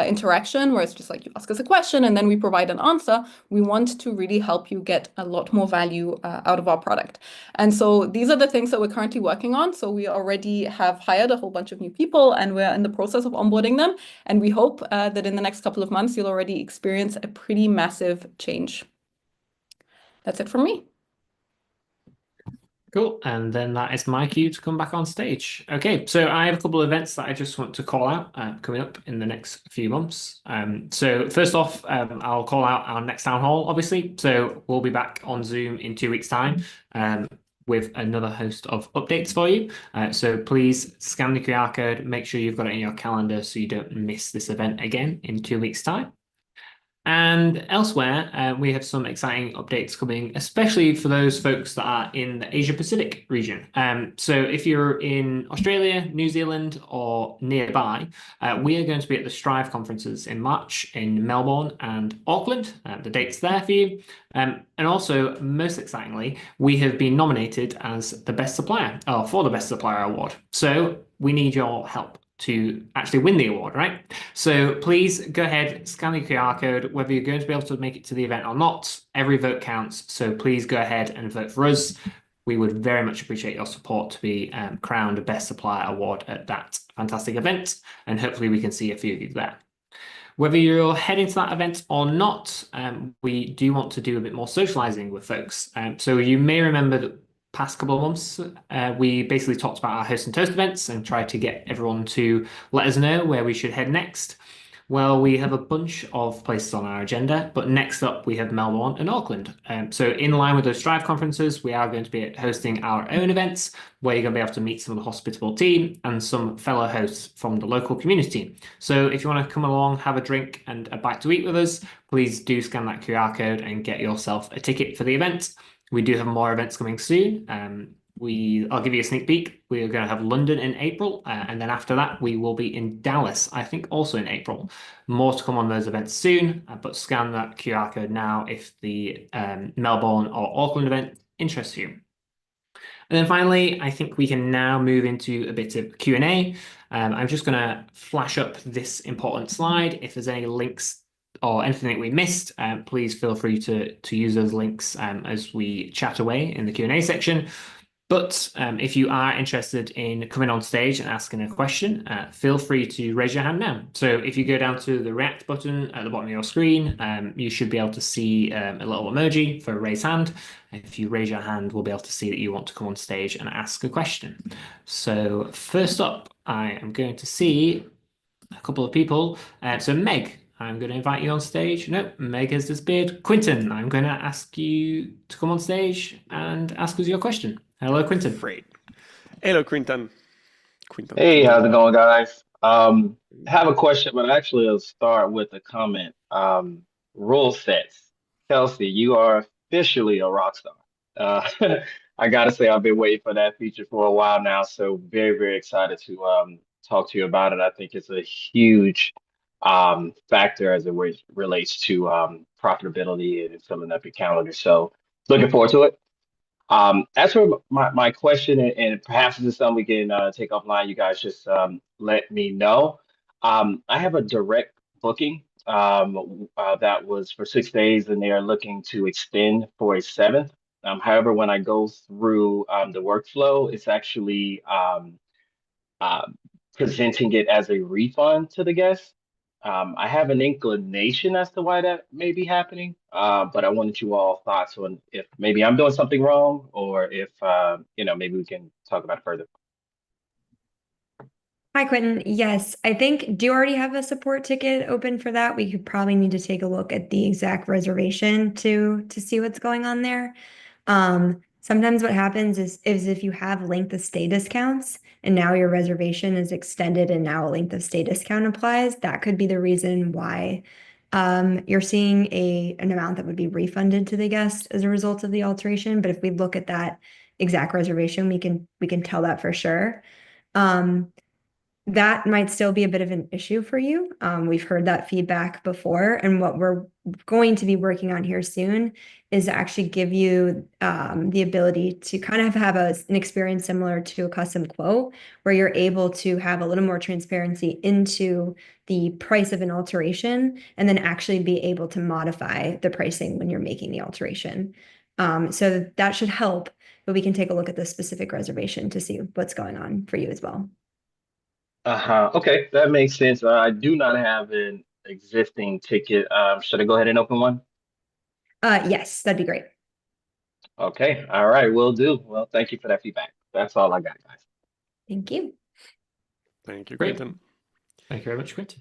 interaction where it's just like you ask us a question and then we provide an answer, we want to really help you get a lot more value out of our product. And so these are the things that we're currently working on. So we already have hired a whole bunch of new people and we're in the process of onboarding them. And we hope that in the next couple of months, you'll already experience a pretty massive change. That's it from me. Cool. And then that is my cue to come back on stage. Okay, so I have a couple of events that I just want to call out coming up in the next few months. So first off, I'll call out our next town hall, obviously. So we'll be back on Zoom in 2 weeks' time with another host of updates for you. So please scan the QR code, make sure you've got it in your calendar so you don't miss this event again in 2 weeks' time. And elsewhere, we have some exciting updates coming, especially for those folks that are in the Asia Pacific region. So if you're in Australia, New Zealand, or nearby, we are going to be at the Strive conferences in March in Melbourne and Auckland. The date's there for you. And also, most excitingly, we have been nominated as the best supplier, or for the best supplier award. So we need your help to actually win the award, right? So please go ahead, scan the QR code, whether you're going to be able to make it to the event or not. Every vote counts, so please go ahead and vote for us. We would very much appreciate your support to be crowned a Best Supplier Award at that fantastic event, and hopefully we can see a few of you there. Whether you're heading to that event or not, we do want to do a bit more socializing with folks. So you may remember that past couple of months, we basically talked about our Host and Toast events and tried to get everyone to let us know where we should head next. Well, we have a bunch of places on our agenda, but next up we have Melbourne and Auckland. So in line with those Strive conferences, we are going to be hosting our own events where you're going to be able to meet some of the Hospitable team and some fellow hosts from the local community. So if you want to come along, have a drink and a bite to eat with us, please do scan that QR code and get yourself a ticket for the event. We do have more events coming soon. I'll give you a sneak peek. We are going to have London in April, and then after that, we will be in Dallas, I think also in April. More to come on those events soon, but scan that QR code now if the Melbourne or Auckland event interests you. And then finally, I think we can now move into a bit of Q&A. I'm just going to flash up this important slide. If there's any links or anything that we missed, please feel free to use those links as we chat away in the Q&A section. But if you are interested in coming on stage and asking a question, feel free to raise your hand now. So if you go down to the React button at the bottom of your screen, you should be able to see a little emoji for raise hand. If you raise your hand, we'll be able to see that you want to come on stage and ask a question. So first up, I am going to see a couple of people. So Meg, I'm going to invite you on stage. Nope, Meg has disappeared. Quinton, I'm going to ask you to come on stage and ask us your question. Hello, Quinton. Great. Hello, Quinton. Hey, how's it going, guys? I have a question, but actually I'll start with a comment. Rule sets. Kelsey, you are officially a rock star. I gotta say, I've been waiting for that feature for a while now, so very, very excited to talk to you about it. I think it's a huge factor as it relates to profitability and filling up your calendar. So looking forward to it. As for my question, and perhaps this is something we can take offline, you guys just let me know. I have a direct booking that was for 6 days, and they are looking to extend for a 7th. However, when I go through the workflow, it's actually presenting it as a refund to the guest. I have an inclination as to why that may be happening, but I wanted you all thoughts on if maybe I'm doing something wrong, or if maybe we can talk about it further. Hi, Quentin. Yes, I think, do you already have a support ticket open for that? We could probably need to take a look at the exact reservation to see what's going on there. Sometimes what happens is if you have length of stay discounts and now your reservation is extended and now a length of stay discount applies, that could be the reason why you're seeing an amount that would be refunded to the guest as a result of the alteration. But if we look at that exact reservation, we can tell that for sure. that might still be a bit of an issue for you. We've heard that feedback before, and what we're going to be working on here soon is to actually give you the ability to kind of have an experience similar to a custom quote, where you're able to have a little more transparency into the price of an alteration, and then actually be able to modify the pricing when you're making the alteration. So that should help, but we can take a look at the specific reservation to see what's going on for you as well. Okay, that makes sense. I do not have an existing ticket. Should I go ahead and open one? Yes, that'd be great. Okay, all right, will do. Well, thank you for that feedback. That's all I got, guys. Thank you. Thank you, Great. Quentin. Thank you very much, Quentin.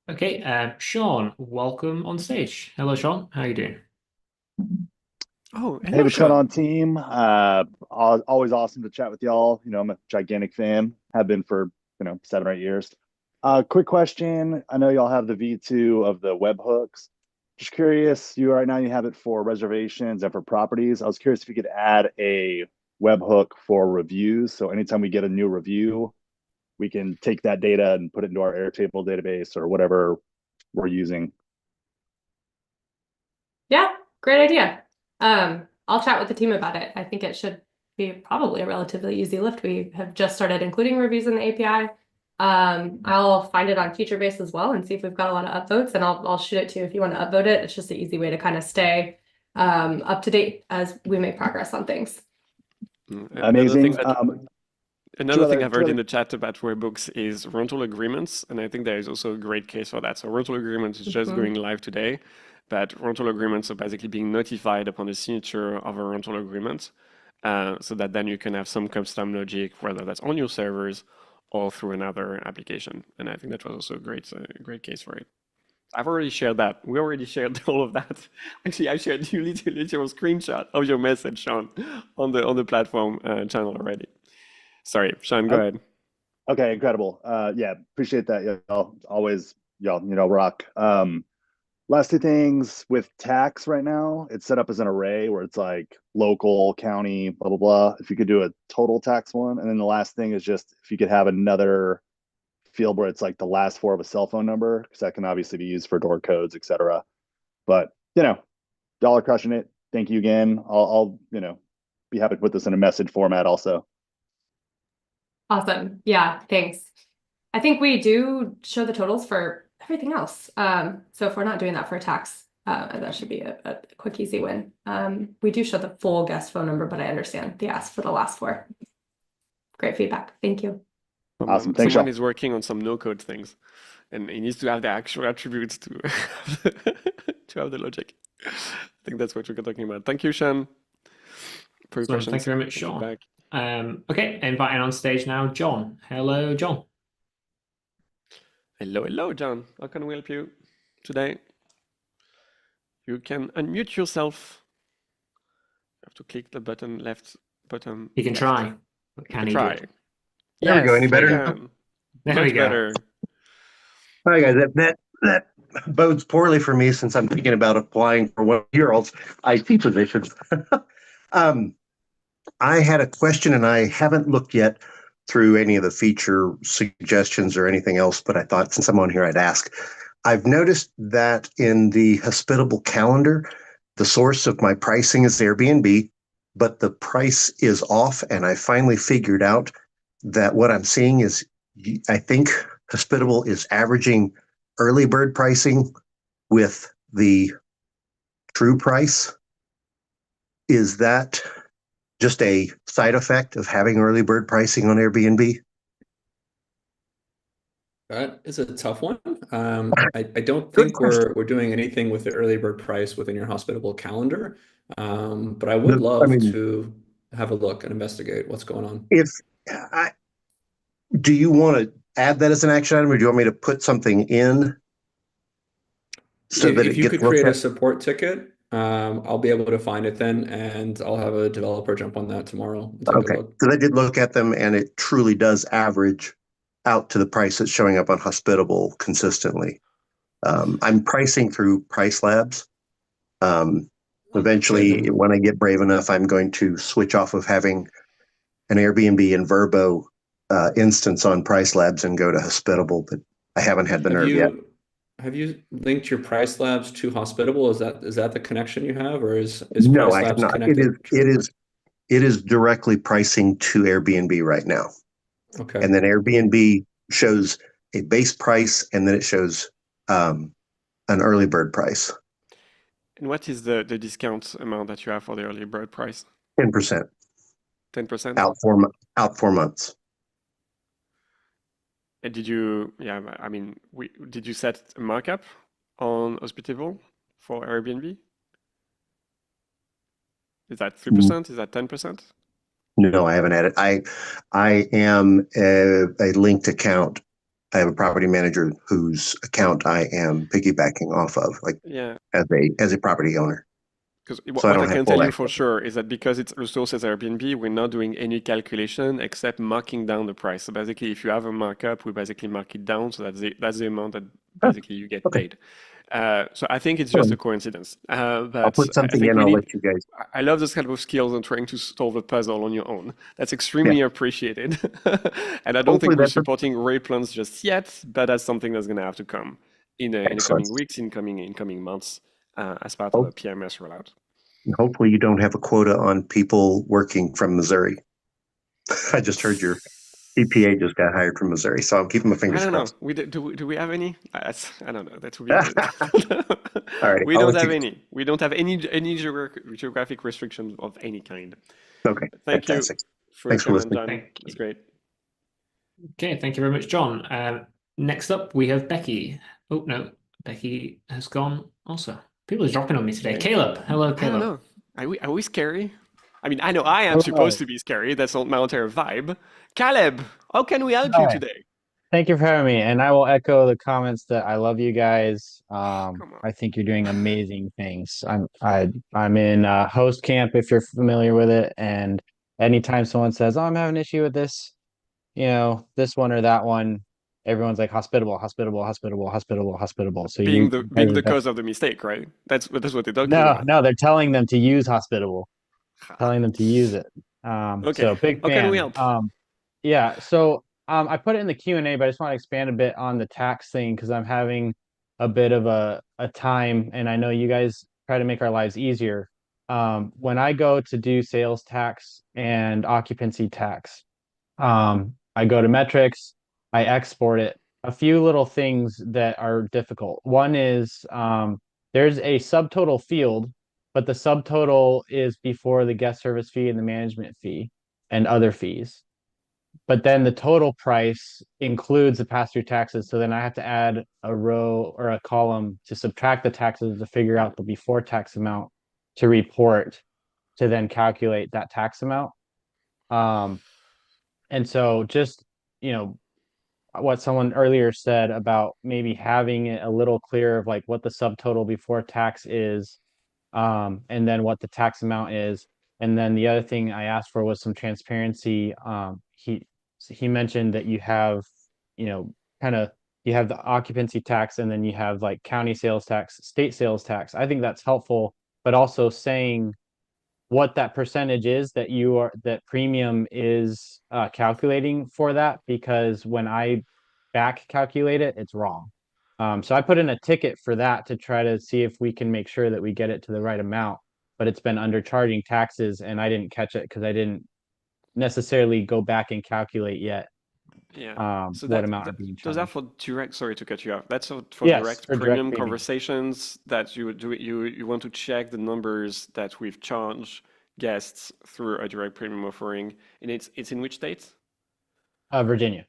Okay, Sean, welcome on stage. Hello, Sean. How are you doing? Oh, Hey, hello, what's going Sean. on, team? Always awesome to chat with y'all. I'm a gigantic fan. Have been for 7 or 8 years. Quick question. I know y'all have the V2 of the webhooks. Just curious, right now you have it for reservations and for properties. I was curious if you could add a webhook for reviews. So anytime we get a new review, we can take that data and put it into our Airtable database or whatever we're using. Yeah, great idea. I'll chat with the team about it. I think it should be probably a relatively easy lift. We have just started including reviews in the API. I'll find it on FeatureBase as well and see if we've got a lot of upvotes, and I'll shoot it to you if you want to upvote it. It's just an easy way to kind of stay up to date as we make progress on things. Amazing. Another thing I've heard in the chat about webhooks is rental agreements, and I think there is also a great case for that. So rental agreements is just going live today, but rental agreements are basically being notified upon the signature of a rental agreement, so that then you can have some custom logic, whether that's on your servers or through another application. And I think that was also a great case for it. I've already shared that. We already shared all of that. Actually, I shared you literal screenshot of your message, Sean, on the platform channel already. Sorry, Sean, go ahead. Okay, incredible. Yeah, appreciate that, y'all. Always, y'all, rock. Last two things with tax right now, it's set up as an array where it's like local, county, blah, blah, blah. If you could do a total tax one. And then the last thing is just if you could have another field where it's like the last four of a cell phone number, because that can obviously be used for door codes, etc. But, y'all are crushing it. Thank you again. I'll be happy to put this in a message format also. Awesome. Yeah, thanks. I think we do show the totals for everything else. So if we're not doing that for tax, that should be a quick, easy win. We do show the full guest phone number, but I understand the ask for the last four. Great feedback. Thank you. Awesome. Thanks, Someone Sean. is working on some no-code things, and he needs to have the actual attributes to to have the logic. I think that's what we're talking about. Thank you, Sean, for your questions. Thank you very much, Sean. Okay, inviting on stage now, John. Hello, John. Hello, John. How can we help you today? You can unmute yourself. You have to click the button, left button. You can try. Can he try? There we go. Any better now? There we go. Better. All right, guys. That bodes poorly for me since I'm thinking about applying for 1-year-olds IT positions. I had a question, and I haven't looked yet through any of the feature suggestions or anything else, but I thought since I'm on here, I'd ask. I've noticed that in the Hospitable calendar, the source of my pricing is Airbnb, but the price is off, and I finally figured out that what I'm seeing is, I think Hospitable is averaging early bird pricing with the true price. Is that just a side effect of having early bird pricing on Airbnb? That is a tough one. I don't think we're doing anything with the early bird price within your Hospitable calendar, but I would love to have a look and investigate what's going on. Do you want to add that as an action item, or do you want me to put something in so that if you could create a support ticket, I'll be able to find it then, and I'll have a developer jump on that tomorrow. Okay, because I did look at them, and it truly does average out to the price that's showing up on Hospitable consistently. I'm pricing through Price Labs. Eventually, when I get brave enough, I'm going to switch off of having an Airbnb and Vrbo instance on Price Labs and go to Hospitable, but I haven't had the nerve yet. Have you linked your Price Labs to Hospitable? Is that the connection you have, or is No, Price I have Labs not. connected? It is directly pricing to Airbnb right now. Okay. And then Airbnb shows a base price, and then it shows an early bird price. And what is the discount amount that you have for the early bird price? 10%. 10%? Out 4 months. And did you, did you set a markup on Hospitable for Airbnb? Is that 3%? Is that 10%? No, I haven't had it. I am a linked account. I have a property manager whose account I am piggybacking off of, as a property owner. Because what I can tell you for sure is that because it's also as Airbnb, we're not doing any calculation except marking down the price. So basically, if you have a markup, we basically mark it down. So that's the amount that basically you get paid. So I think it's just a coincidence. But I'll put something in. I'll let you guys. I love this kind of skills and trying to solve a puzzle on your own. That's extremely appreciated. And I don't think we're supporting ray plans just yet, but that's something that's going to have to come in the coming weeks, in coming months, as part of a PMS rollout. Hopefully, you don't have a quota on people working from Missouri. I just heard your EPA just got hired from Missouri, so I'm keeping my fingers crossed. I don't know. Do we have any? I don't know. That would be good. All right. We don't have any. We don't have any geographic restrictions of any kind. Okay. Thank you. Thanks for listening. John. That's great. Okay, thank you very much, John. Next up, we have Becky. Oh, no. Becky has gone also. People are dropping on me today. Caleb. Hello, Caleb. I don't know. Are we scary? I mean, I know I am supposed to be scary. That's not my entire vibe. Caleb, how can we help you today? Thank you for having me. And I will echo the comments that I love you guys. I think you're doing amazing things. I'm in host camp, if you're familiar with it. And anytime someone says, "Oh, I'm having an issue with this, this one or that one," everyone's like hospitable. So being the cause of the mistake, right? That's what they're talking about. No, they're telling them to use hospitable, telling them to use it. So big fan. How can we help? Yeah. So I put it in the Q&A, but I just want to expand a bit on the tax thing because I'm having a bit of a time, and I know you guys try to make our lives easier. When I go to do sales tax and occupancy tax, I go to metrics. I export it. A few little things that are difficult. One is there's a subtotal field, but the subtotal is before the guest service fee and the management fee and other fees. But then the total price includes the pass-through taxes. So then I have to add a row or a column to subtract the taxes to figure out the before tax amount to report to then calculate that tax amount. And so just, what someone earlier said about maybe having it a little clearer of like what the subtotal before tax is, and then what the tax amount is. And then the other thing I asked for was some transparency. He mentioned that you have, you have the occupancy tax, and then you have like county sales tax, state sales tax. I think that's helpful, but also saying what that percentage is that premium is calculating for that, because when I back calculate it, it's wrong. So I put in a ticket for that to try to see if we can make sure that we get it to the right amount, but it's been undercharging taxes and I didn't catch it because I didn't necessarily go back and calculate yet. So what amount are being charged. Those are for direct, sorry to cut you off. That's for direct premium conversations that you want to check the numbers that we've charged guests through a direct premium offering. And it's in which state? Virginia.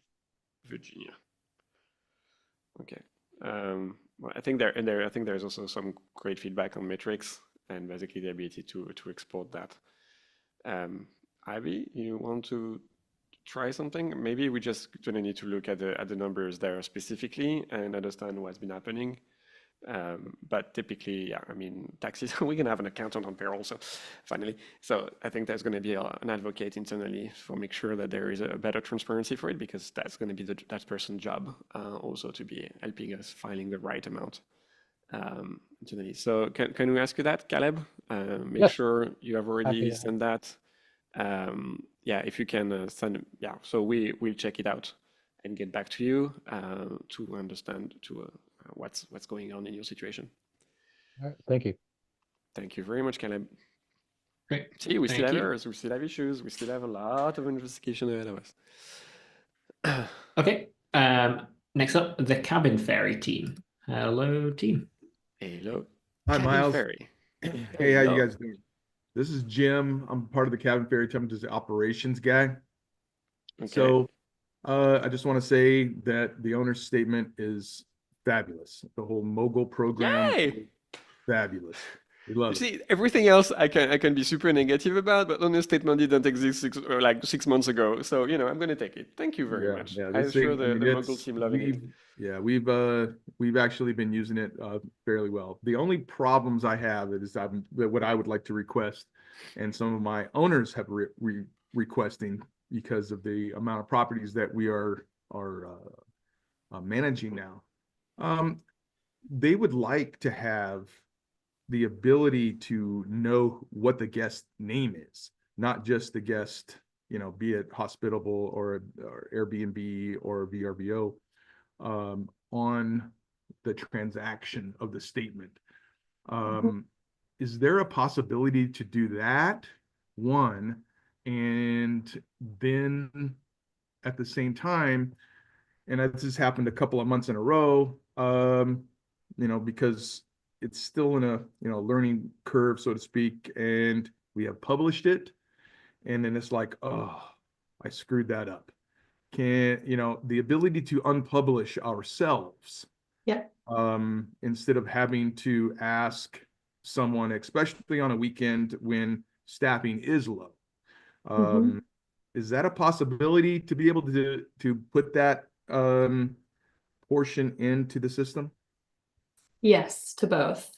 Okay. Well, I think there's also some great feedback on metrics and basically the ability to export that. Ivy, you want to try something? Maybe we just gonna need to look at the numbers there specifically and understand what's been happening. But typically, taxes, we can have an accountant on payroll, so finally. So I think there's going to be an advocate internally for make sure that there is a better transparency for it, because that's going to be that person's job also to be helping us filing the right amount internally. So can we ask you that, Caleb? Make sure you have already sent that Yeah, if you can send, yeah, so we'll check it out and get back to you to understand what's going on in your situation. All right, thank you. Thank you very much, Caleb. Great. See, we still Thank have you. errors, we still have issues, we still have a lot of investigation ahead of us. Okay. Next up, the Cabin Fairy team. Hello, team. Hello. Hi, Cabin Miles. Fairy. Hey, how you Hello. guys doing? This is Jim. I'm part of the Cabin Fairy team, just the operations guy. Okay. So I just want to say that the owner's statement is fabulous. The whole Mogul program Yay! is fabulous. We love You it. see, everything else I can be super negative about, but owner statement didn't exist 6 months ago. So, you know, I'm gonna take it. Thank you very much. Yeah, I'm this sure thing, I mean, the Mogul it's team loving it. we've actually been using it fairly well. The only problems I have is what I would like to request, and some of my owners have requesting because of the amount of properties that we are managing now. They would like to have the ability to know what the guest name is, not just the guest, you know, be it Hospitable or Airbnb or VRBO, on the transaction of the statement. Is there a possibility to do that? One, and then at the same time, and this has happened a couple of months in a row, you know, because it's still in a, you know, learning curve, so to speak, and we have published it, and then it's like, oh, I screwed that up. You know, the ability to unpublish ourselves, instead of having to ask someone, especially on a weekend when staffing is low. Is that a possibility to be able to put that portion into the system? Yes, to both.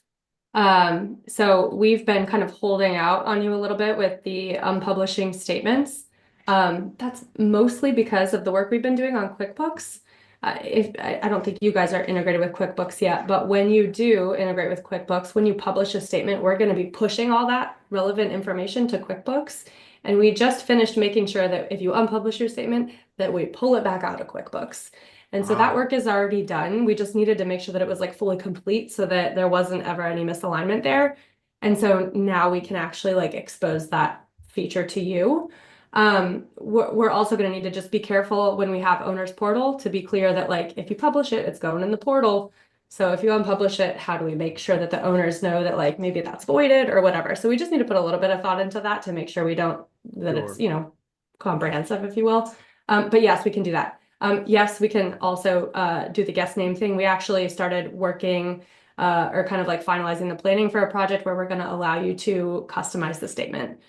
So we've been kind of holding out on you a little bit with the publishing statements. That's mostly because of the work we've been doing on QuickBooks. I don't think you guys are integrated with QuickBooks yet, but when you do integrate with QuickBooks, when you publish a statement, we're going to be pushing all that relevant information to QuickBooks. And we just finished making sure that if you unpublish your statement, that we pull it back out of QuickBooks. And so that work is already done. We just needed to make sure that it was like fully complete so that there wasn't ever any misalignment there. And so now we can actually like expose that feature to you. We're also going to need to just be careful when we have owner's portal to be clear that like if you publish it, it's going in the portal. So if you unpublish it, how do we make sure that the owners know that like maybe that's voided or whatever? So we just need to put a little bit of thought into that to make sure that it's, you know, comprehensive, if you will. But yes, we can do that. Yes, we can also do the guest name thing. We actually started working or kind of like finalizing the planning for a project where we're going to allow you to customize the statement.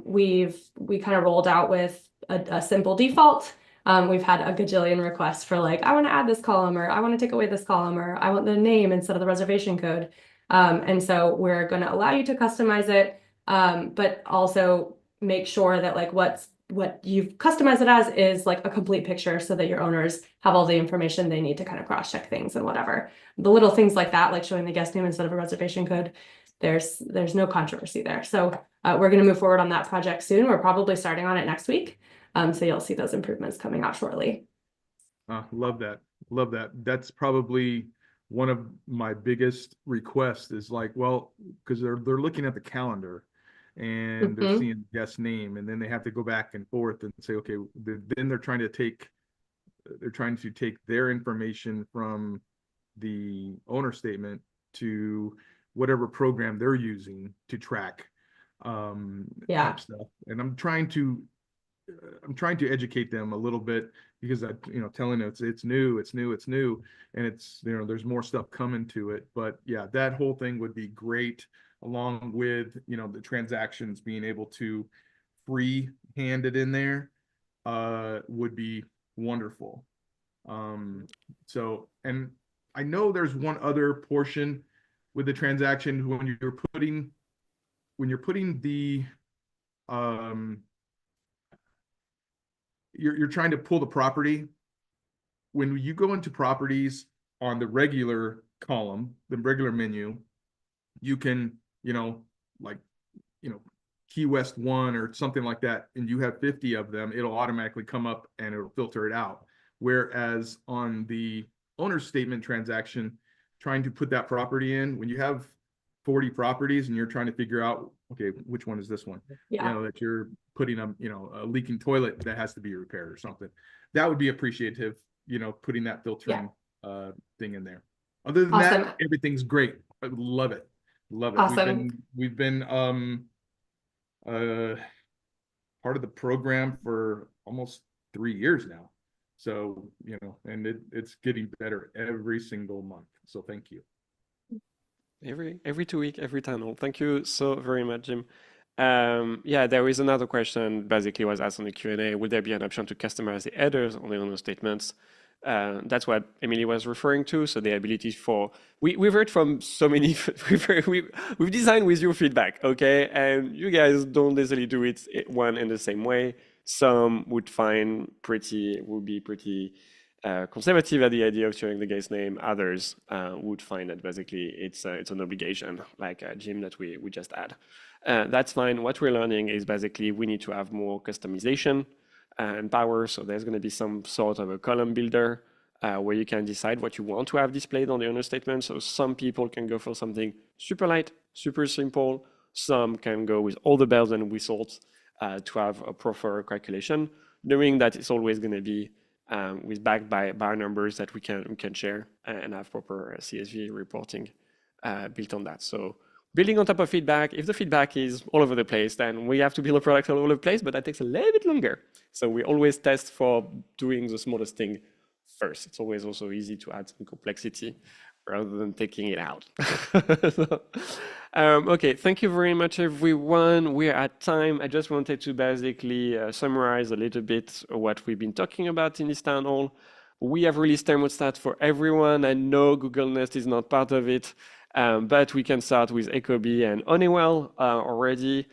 We kind of rolled out with a simple default. We've had a gajillion requests for like, I want to add this column, or I want to take away this column, or I want the name instead of the reservation code. And so we're going to allow you to customize it, but also make sure that like what you've customized it as is like a complete picture so that your owners have all the information they need to kind of cross-check things and whatever. The little things like that, like showing the guest name instead of a reservation code, there's no controversy there. So we're going to move forward on that project soon. We're probably starting on it next week. So you'll see those improvements coming out shortly. Love that. Love that. That's probably one of my biggest requests is like, well, because they're looking at the calendar and they're seeing guest name, and then they have to go back and forth and say, okay, then they're trying to take their information from the owner statement to whatever program they're using to track type stuff. And I'm trying to educate them a little bit because I, you know, telling them it's new, and it's, you know, there's more stuff coming to it. But yeah, that whole thing would be great, along with, you know, the transactions being able to free-hand it in there would be wonderful. So, and I know there's one other portion with the transaction when you're putting the you're trying to pull the property. When you go into properties on the regular column, the regular menu, you can, you know, like, you know, Key West 1 or something like that, and you have 50 of them, it'll automatically come up and it'll filter it out. Whereas on the owner's statement transaction, trying to put that property in, when you have 40 properties and you're trying to figure out, okay, which one is this one? Yeah. You know, that you're putting a leaking toilet that has to be repaired or something. That would be appreciative, putting that filtering thing in there. Other than that, everything's great. I love it. Love it. Awesome. We've been part of the program for almost 3 years now. So, and it's getting better every single month. So thank you. Every 2 weeks, every tunnel. Thank you so very much, Jim. Yeah, there is another question basically was asked on the Q&A. Would there be an option to customize the headers on the owner statements? That's what Emily was referring to. So the ability for, we've heard from so many, we've designed with your feedback, okay? And you guys don't necessarily do it one in the same way. Some would be pretty conservative at the idea of showing the guy's name. Others would find that basically it's an obligation, like Jim that we just had. That's fine. What we're learning is basically we need to have more customization and power. So there's going to be some sort of a column builder where you can decide what you want to have displayed on the owner statement. So some people can go for something super light, super simple. Some can go with all the bells and whistles to have a proper calculation, knowing that it's always going to be backed by bar numbers that we can share and have proper CSV reporting built on that. So building on top of feedback, if the feedback is all over the place, then we have to build a product all over the place, but that takes a little bit longer. So we always test for doing the smallest thing first. It's always also easy to add some complexity rather than taking it out. Okay, thank you very much, everyone. We're at time. I just wanted to basically summarize a little bit what we've been talking about in this town hall. We have released thermostats for everyone. I know Google Nest is not part of it, but we can start with Ecobee and Honeywell already.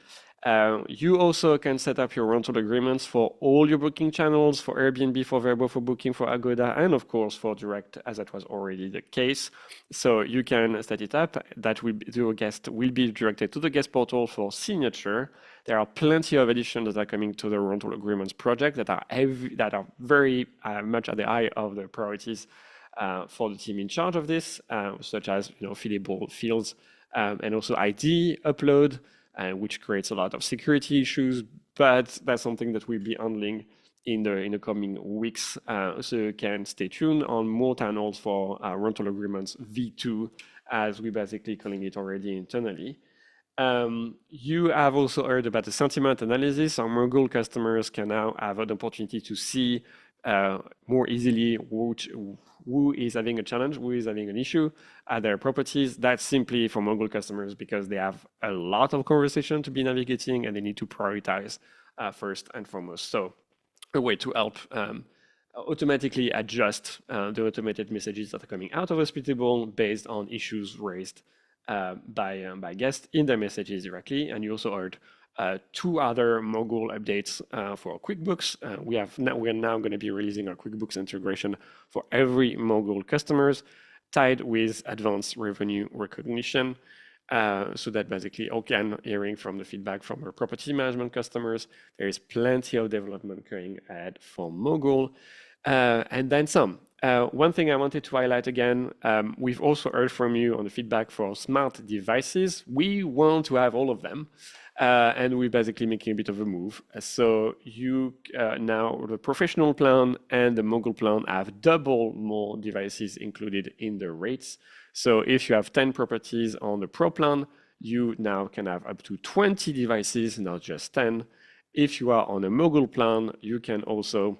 You also can set up your rental agreements for all your booking channels, for Airbnb, for Vrbo, for Booking, for Agoda, and of course for Direct, as that was already the case. So you can set it up. That your guest will be directed to the guest portal for signature. There are plenty of additions that are coming to the rental agreements project that are very much at the eye of the priorities for the team in charge of this, such as fillable fields and also ID upload. Which creates a lot of security issues, but that's something that we'll be handling in the coming weeks. So you can stay tuned on more town halls for rental agreements V2, as we basically calling it already internally. You have also heard about the sentiment analysis. Our Mogul customers can now have an opportunity to see more easily who is having a challenge, who is having an issue at their properties. That's simply for Mogul customers because they have a lot of conversation to be navigating and they need to prioritize first and foremost. So a way to help automatically adjust the automated messages that are coming out of Hospitable based on issues raised by guests in their messages directly. And you also heard 2 other Mogul updates for QuickBooks. We are now going to be releasing our QuickBooks integration for every Mogul customers tied with advanced revenue recognition. So that basically, again, hearing from the feedback from our property management customers, there is plenty of development going ahead for Mogul and then some. One thing I wanted to highlight again, we've also heard from you on the feedback for smart devices. We want to have all of them. And we're basically making a bit of a move. So you now the professional plan and the Mogul plan have double more devices included in the rates. So if you have 10 properties on the Pro plan, you now can have up to 20 devices, not just 10. If you are on a Mogul plan, you can also,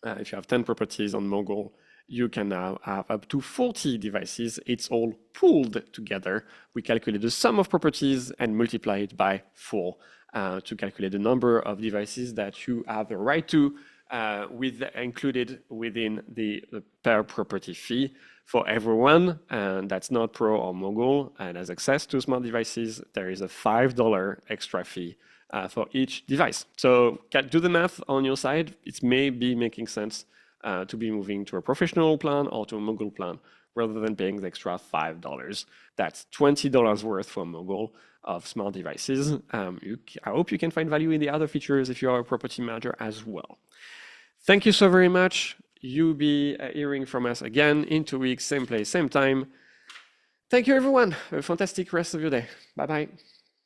if you have 10 properties on Mogul, you can now have up to 40 devices. It's all pooled together. We calculate the sum of properties and multiply it by 4 to calculate the number of devices that you have the right to included within the per property fee for everyone. And that's not Pro or Mogul and has access to smart devices. There is a $5 extra fee for each device. So do the math on your side. It may be making sense to be moving to a professional plan or to a Mogul plan rather than paying the extra $5. That's $20 worth for Mogul of smart devices. I hope you can find value in the other features if you are a property manager as well. Thank you so very much. You'll be hearing from us again in 2 weeks, same place, same time. Thank you, everyone. Have a fantastic rest of your day. Bye-bye.